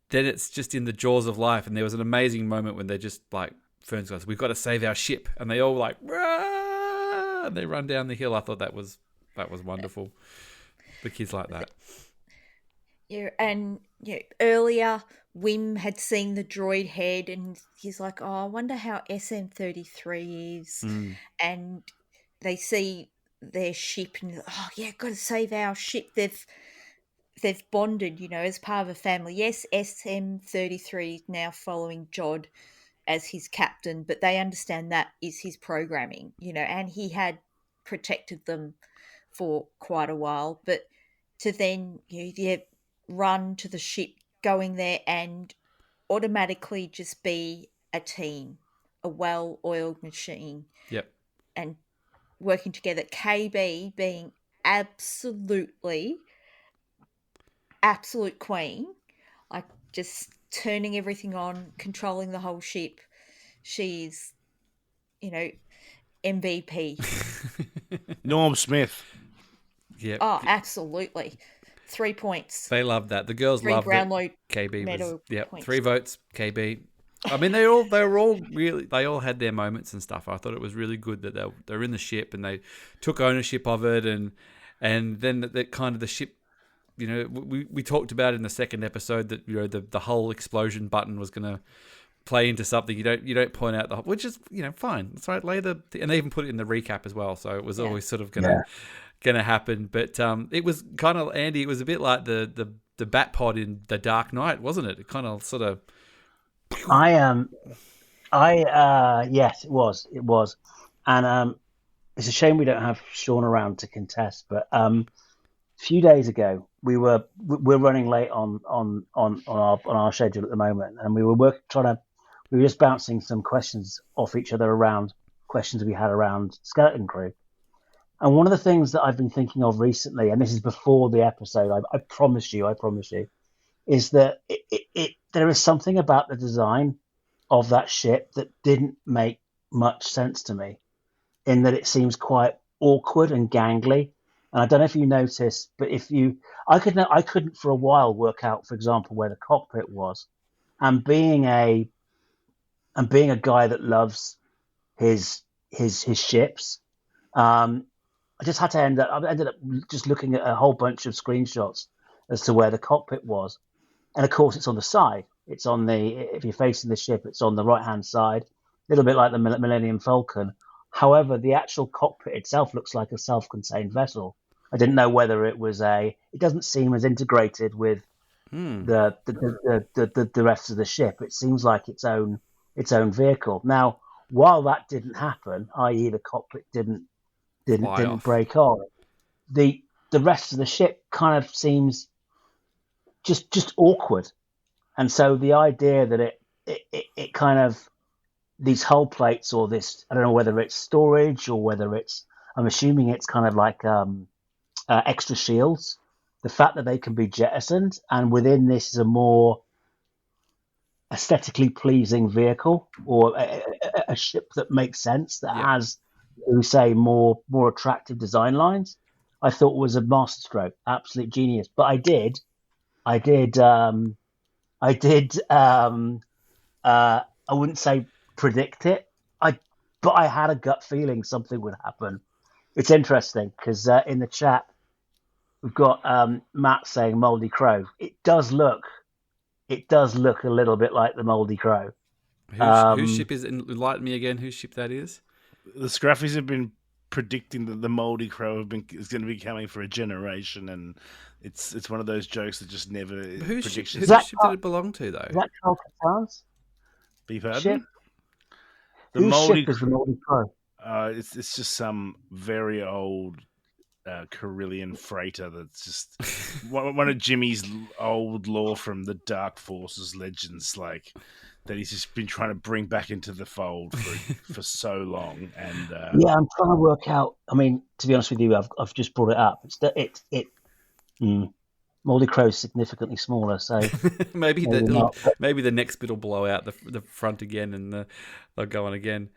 then it's just in the jaws of life. And there was an amazing moment when they're just like, Fern goes, "We've got to save our ship," and they all like, "Rah!" and they run down the hill. I thought that was wonderful. The kids like that. Yeah, and earlier Wim had seen the droid head, and he's like, "Oh, I wonder how SM-33 is." And they see their ship, and oh yeah, got to save our ship. They've bonded, as part of a family. Yes, SM-33 is now following Jod as his captain, but they understand that is his programming, and he had protected them for quite a while. But to then run to the ship, going there and automatically just be a team, a well-oiled machine Yep. and working together. KB being absolute queen, like just turning everything on, controlling the whole ship. She's, MVP. Norm Smith. Yep. Oh, absolutely. 3 points. They loved that. The girls 3 loved it. Brownlow KB medal was points. 3 votes. KB. I mean, they all had their moments and stuff. I thought it was really good that they're in the ship and they took ownership of it, and then that kind of the ship. We talked about in the second episode that the whole explosion button was going to play into something. You don't point out the, which is fine. That's right. And they even put it in the recap as well. So it was always sort of going to happen. But it was kind of, Andy. It was a bit like the bat pod in The Dark Knight, wasn't it? It kind of sort of. Yes, it was, and it's a shame we don't have Sean around to contest. But a few days ago, we're running late on our schedule at the moment, and we were just bouncing some questions off each other around questions we had around Skeleton Crew. And one of the things that I've been thinking of recently, and this is before the episode, I promise you, is that there is something about the design of that ship that didn't make much sense to me, in that it seems quite awkward and gangly. And I don't know if you noticed, but I couldn't for a while work out, for example, where the cockpit was. And being a guy that loves his ships, I just had to ended up just looking at a whole bunch of screenshots as to where the cockpit was. And of course, it's on the side. It's if you're facing the ship, it's on the right-hand side, a little bit like the Millennium Falcon. However, the actual cockpit itself looks like a self-contained vessel. I didn't know whether it was it doesn't seem as integrated with the rest of the ship. It seems like its own vehicle. Now, while that didn't happen, i.e. the cockpit didn't break off, the rest of the ship kind of seems just awkward. And so the idea that it kind of, these hull plates, or this, I don't know whether it's storage or whether I'm assuming it's kind of like extra shields. The fact that they can be jettisoned, and within this is a more aesthetically pleasing vehicle, or a ship that makes sense, that has, we say, more attractive design lines, I thought was a masterstroke, absolute genius. But I wouldn't say predict it, but I had a gut feeling something would happen. It's interesting because in the chat we've got Matt saying Moldy Crow. It does look a little bit like the Moldy Crow. Whose ship is? Enlighten me again. Whose ship that is? The Scruffies have been predicting that the Moldy Crow is going to be coming for a generation, and it's one of those jokes that just never. Whose ship did it belong to, though? Is that Carl Katar's ship? The Whose Moldy ship is the Moldy Crow? It's just some very old Carillion freighter that's just one of Jimmy's old lore from the Dark Forces legends, like that he's just been trying to bring back into the fold for so long. And I'm trying to work out. I mean, to be honest with you, I've just brought it up. Moldy Crow's significantly smaller, so maybe the next bit will blow out the front again, and they'll go on again.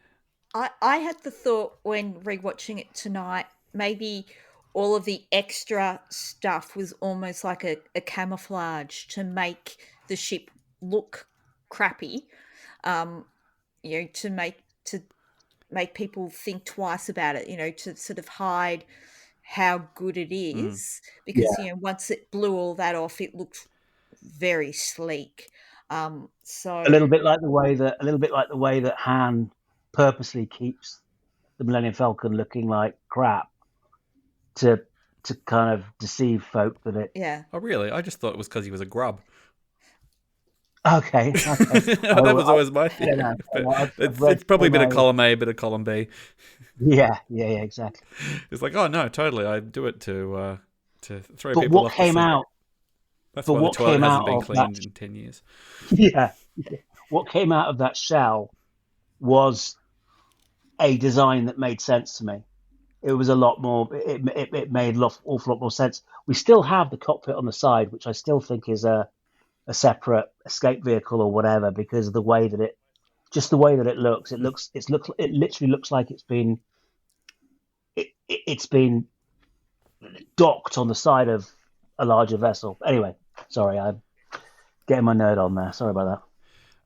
I had the thought when rewatching it tonight, maybe all of the extra stuff was almost like a camouflage to make the ship look crappy, to make people think twice about it, to sort of hide how good it is, because once it blew all that off, it looked very sleek. So a little bit like the way that Han purposely keeps the Millennium Falcon looking like crap to kind of deceive folk that it. Yeah. Oh, really? I just thought it was because he was a grub. Okay. That was always my theory. It's probably a bit of column A, a bit of column B. Yeah, exactly. It's like, oh no, totally. I do it to throw but people what off came the out? That's but why what the toilet came hasn't out been of cleaned that, in 10 years. Yeah. What came out of that shell was a design that made sense to me. It was a lot more. It made an awful lot more sense. We still have the cockpit on the side, which I still think is a separate escape vehicle or whatever, because of the way that it looks. It literally looks like it's been docked on the side of a larger vessel. Anyway, sorry, I'm getting my nerd on there. Sorry about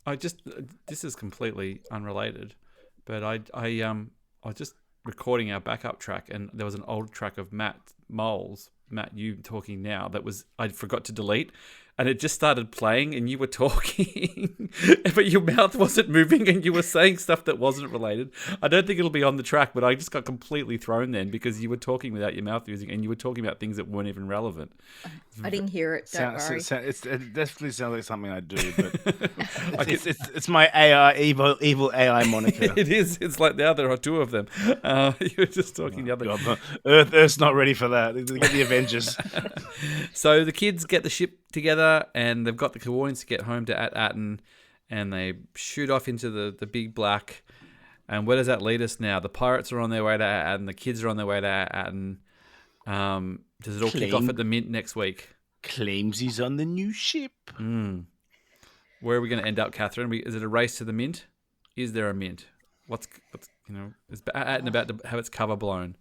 that. This is completely unrelated, but I was just recording our backup track, and there was an old track of Mohl's, Matt, you talking now, I forgot to delete, and it just started playing, and you were talking, but your mouth wasn't moving, and you were saying stuff that wasn't related. I don't think it'll be on the track, but I just got completely thrown then because you were talking without your mouth using, and you were talking about things that weren't even relevant. I didn't hear it. Don't worry. It definitely sounds like something I do, but it's my AI evil AI moniker. It is. It's like now there are two of them. You were just talking the other. God, Earth's not ready for that. Get the Avengers. So the kids get the ship together, and they've got the coordinates to get home to Atten, and they shoot off into the big black. And where does that lead us now? The pirates are on their way to Atten. The kids are on their way to Atten. Does it all kick off at the Mint next week? Claims he's on the new ship. Where are we going to end up, Catherine? Is it a race to the Mint? Is there a Mint? What's is Atten about to have its cover blown?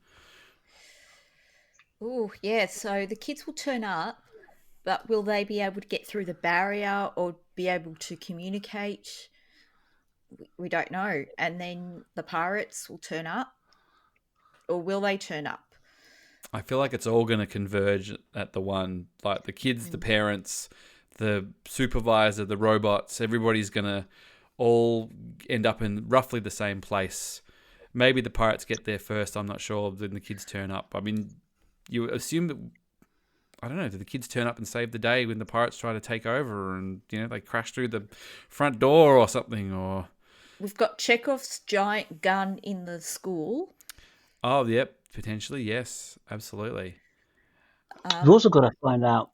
Oh, yeah. So the kids will turn up, but will they be able to get through the barrier or be able to communicate? We don't know. And then the pirates will turn up, or will they turn up? I feel like it's all going to converge at the one. Like the kids, the parents, the supervisor, the robots, everybody's going to all end up in roughly the same place. Maybe the pirates get there first, I'm not sure. Then the kids turn up. I mean, you assume that, I don't know, do the kids turn up and save the day when the pirates try to take over and, they crash through the front door or something? Or we've got Chekhov's giant gun in the school. Oh, yep, potentially, yes, absolutely. We've also got to find out.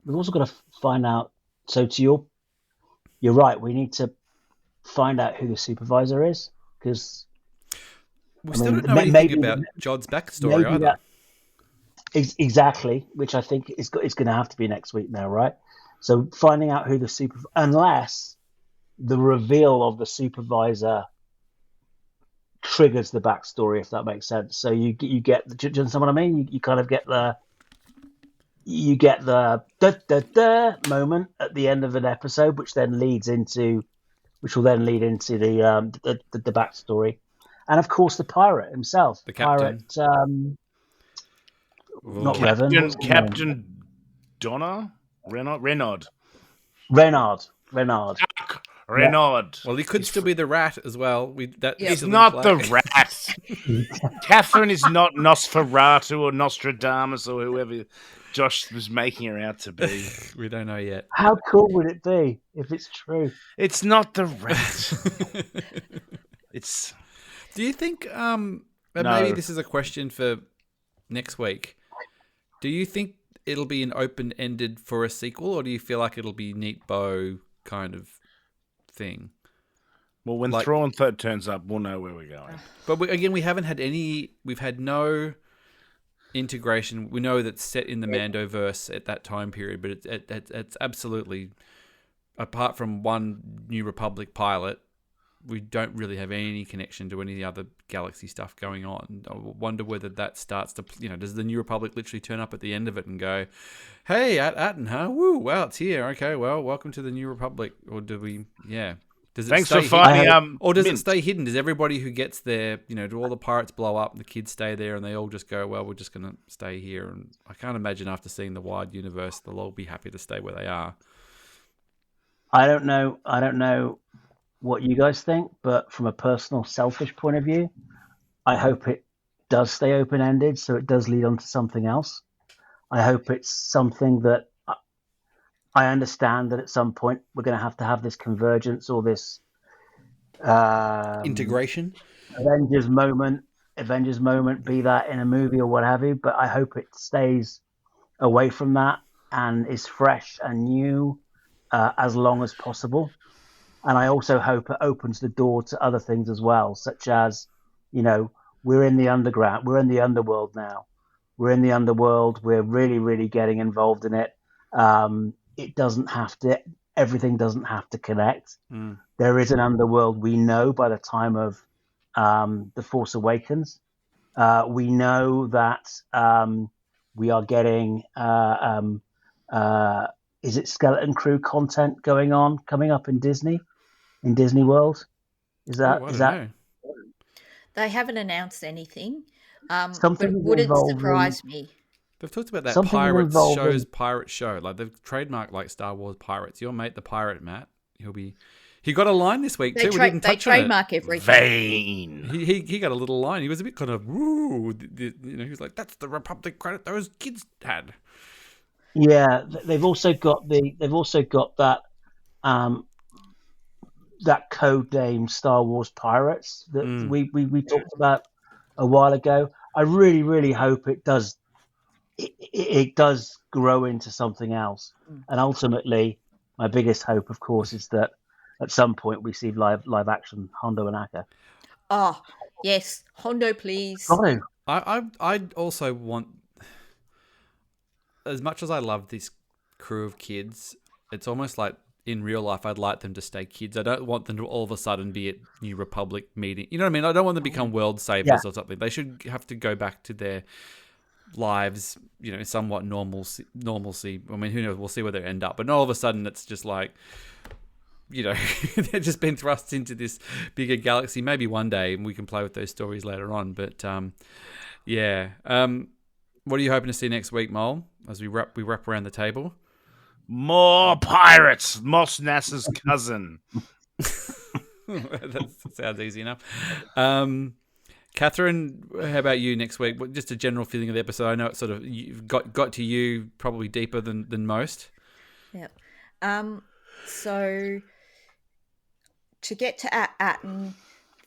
So you're right. We need to find out who the supervisor is, because we still don't know anything about Jod's backstory either. Exactly, which I think it's going to have to be next week now, right? So finding out who unless the reveal of the supervisor triggers the backstory, if that makes sense. So you get, do you understand what I mean? You kind of get the da da da moment at the end of an episode, which will then lead into the backstory, and of course the pirate himself, the captain. Not Revan. Captain Donna? Renaud. Well, he could still be the rat as well. He's not the rat. Catherine is not Nosferatu or Nostradamus or whoever Josh was making her out to be. We don't know yet. How cool would it be if it's true? It's not the rat. It's. Do you think? No. Maybe this is a question for next week. Do you think it'll be an open-ended for a sequel, or do you feel like it'll be neat bow kind of thing? Well, when Thrawn turns up, we'll know where we're going. But we haven't had any. We've had no integration. We know that's set in the Mandoverse at that time period, but it's absolutely, apart from one New Republic pilot, we don't really have any connection to any of the other galaxy stuff going on. I wonder whether that starts to, does the New Republic literally turn up at the end of it and go, hey, Atten, huh? Woo, wow, it's here. Okay, well, welcome to the New Republic. Or do we, does it Thanks stay for finding or does it stay hidden? Does everybody who gets there, do all the pirates blow up and the kids stay there and they all just go, well, we're just going to stay here? And I can't imagine after seeing the wide universe, they'll all be happy to stay where they are. I don't know what you guys think, but from a personal, selfish point of view, I hope it does stay open-ended, so it does lead on to something else. I hope it's something that I understand that at some point we're going to have this convergence or this integration, Avengers moment, be that in a movie or what have you. But I hope it stays away from that and is fresh and new as long as possible. And I also hope it opens the door to other things as well, such as, we're in the underground, we're in the underworld now. We're in the underworld. We're really, really getting involved in it. It doesn't have to. Everything doesn't have to connect. There is an underworld we know by the time of The Force Awakens. We know that we are getting. Is it Skeleton Crew content coming up in Disney World? Is that know. They haven't announced anything, but something it wouldn't involving surprise me. They've talked about that something pirate involving show. Like they've trademarked like Star Wars pirates. Your mate, the pirate Matt, he got a line this week too. We didn't touch on it. They trademark everything. Vain. He got a little line. He was a bit kind of woo. He was like, "That's the Republic credit those kids had." Yeah, they've also got that that code name Star Wars Pirates that we talked about a while ago. I really, really hope it does. It does grow into something else, and ultimately, my biggest hope, of course, is that at some point we see live action Hondo and Akka. Oh yes, Hondo, please. Got I also want, as much as I love this crew of kids, it's almost like in real life I'd like them to stay kids. I don't want them to all of a sudden be at New Republic meeting. You know what I mean? I don't want them to become world savers or something. They should have to go back to their lives, somewhat normalcy. I mean, who knows? We'll see where they end up. But not all of a sudden it's just like, they've just been thrust into this bigger galaxy. Maybe one day we can play with those stories later on. But yeah. What are you hoping to see next week, Mohl, as we wrap around the table? More pirates. Mos Nass's cousin. That sounds easy enough. Catherine, how about you next week? Just a general feeling of the episode. I know it's sort of got to you probably deeper than most. Yep. So to get to Atten,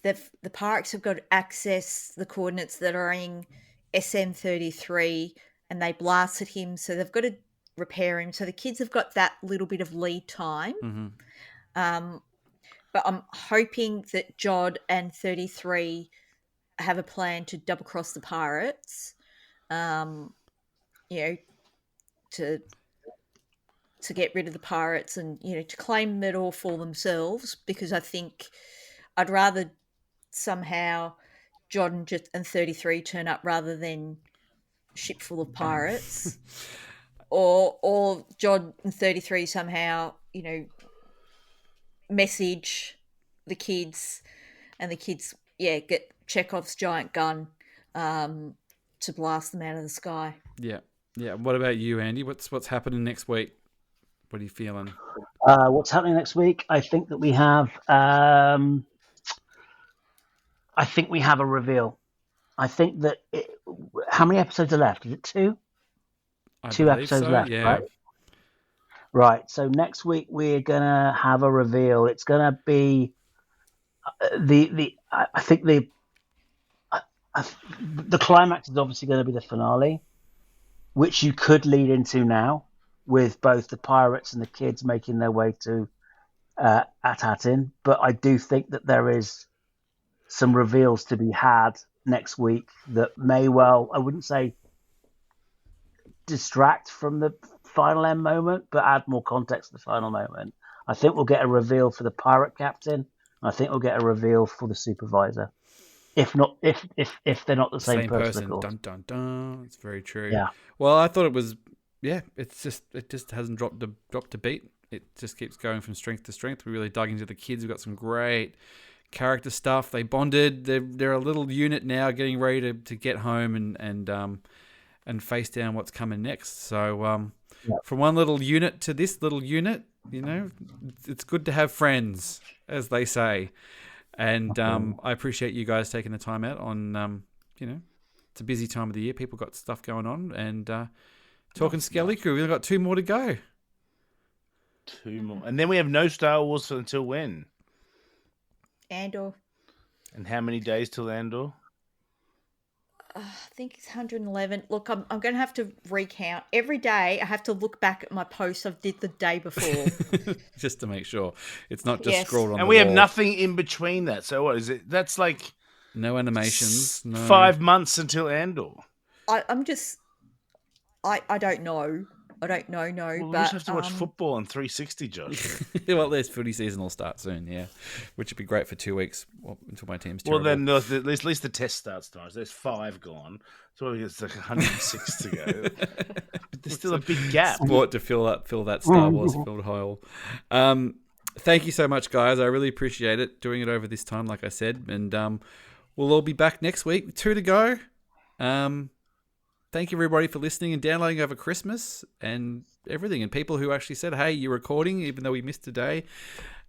the pirates have got to access the coordinates that are in SM-33, and they blasted him, so they've got to repair him. So the kids have got that little bit of lead time. Mm-hmm. But I'm hoping that Jod and 33 have a plan to double cross the pirates, to get rid of the pirates and, to claim it all for themselves, because I think I'd rather somehow Jod and 33 turn up rather than ship full of pirates. or Jod and 33 somehow, message the kids, and the kids, get Chekhov's giant gun to blast them out of the sky. Yeah. Yeah. What about you, Andy? What's happening next week? What are you feeling? What's happening next week? I think that we have. I think we have a reveal. I think that. How many episodes are left? Is it 2? Two episodes left, yeah. right? Right. So next week we're gonna have a reveal. It's gonna be I think the climax is obviously going to be the finale, which you could lead into now with both the pirates and the kids making their way to Atten. But I do think that there is some reveals to be had next week that may well, I wouldn't say distract from the final end moment, but add more context to the final moment. I think we'll get a reveal for the pirate captain. I think we'll get a reveal for the supervisor. If they're not the same person. Dun dun dun. It's very true. Yeah. Well, I thought it was. Yeah. It just hasn't dropped a beat. It just keeps going from strength to strength. We really dug into the kids. We've got some great character stuff. They bonded. They're a little unit now, getting ready to get home and face down what's coming next. So from one little unit to this little unit, it's good to have friends, as they say. And I appreciate you guys taking the time out on, it's a busy time of the year. People got stuff going on. And talking Skelly Crew, we've got 2 more to go. 2 more. And then we have no Star Wars until when? Andor. And how many days till Andor? I think it's 111. Look, I'm going to have to recount. Every day I have to look back at my posts I did the day before. Just to make sure it's not just Yes. scrawled on And the we have wall. nothing in between that. So what is it? That's like No animations. No. 5 months until Andor. I'm just, I don't know. I don't know, Well, we but just have to watch football on 360, Josh. Well, there's footy season will start soon, yeah, which would be great for 2 weeks until my team's Well, terrible. then at least the test starts tomorrow. So there's 5 gone. So it's like 106 to go. But there's still a big gap. Sport to fill that Star Wars filled hole. Thank you so much, guys. I really appreciate it doing it over this time, like I said, and we'll all be back next week. 2 to go. Thank you, everybody, for listening and downloading over Christmas and everything. And people who actually said, hey, you're recording, even though we missed a day.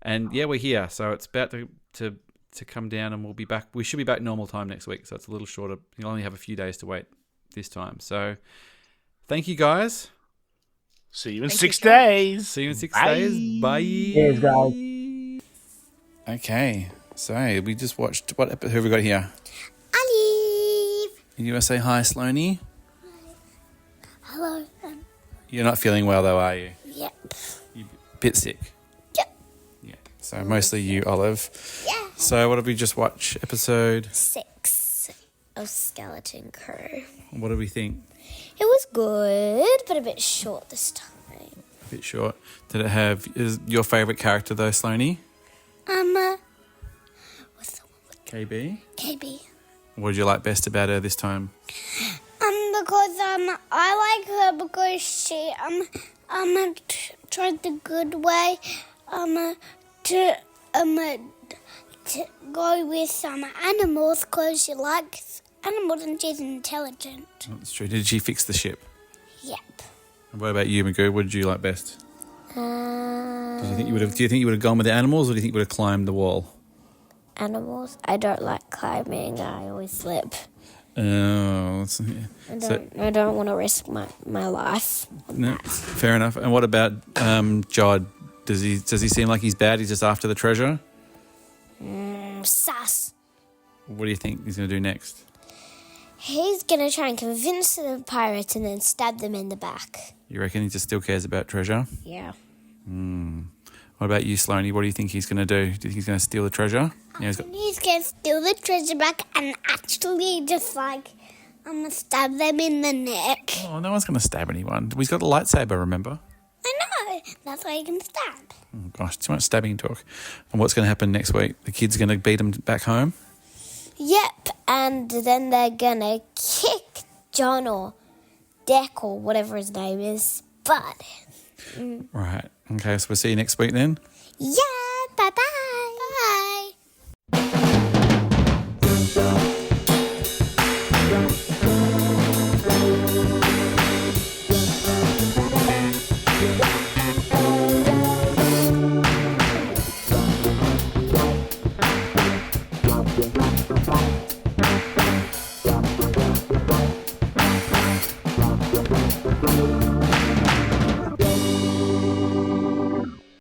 And, yeah, we're here. So it's about to come down and we'll be back. We should be back normal time next week. So it's a little shorter. You'll only have a few days to wait this time. So thank you, guys. See you in Thank 6 you, Josh. days. See you in 6 Bye. days. Bye. Cheers, guys. Okay. So we just watched. Who have we got here? Olive. You want to say hi, Sloanie? Hello. You're not feeling well, though, are you? Yep. You're a bit sick. Yep. Yeah. So mostly you, Olive. Yeah. So what did we just watch? Episode. 6 of Skeleton Crew. What do we think? It was good, but a bit short this time. A bit short. Did it have is your favourite character though, Sloanie? What's the one with KB. KB? What did you like best about her this time? Because I like her because she tried the good way to go with some animals because she likes animals and she's intelligent. That's true. Did she fix the ship? Yep. And what about you, Magoo? What did you like best? Do you think you would have gone with the animals, or do you think you would have climbed the wall? Animals. I don't like climbing. I always slip. Oh, I don't want to risk my life. no, fair enough. And what about Jod? Does he seem like he's bad? He's just after the treasure. Sus. What do you think he's going to do next? He's going to try and convince the pirates and then stab them in the back. You reckon he just still cares about treasure? Yeah. What about you, Sloanie? What do you think he's going to do? Do you think he's going to steal the treasure? Yeah, He's going to steal the treasure back and actually just I'm going to stab them in the neck. Oh, no one's going to stab anyone. He's got a lightsaber, remember? I know. That's why you can stab. Oh, gosh, too much stabbing talk. And what's going to happen next week? The kids are going to beat him back home? Yep. And then they're going to kick John or Deck or whatever his name is. But, Right. Okay, so we'll see you next week then. yeah. Bye-bye. Bye. Thank you.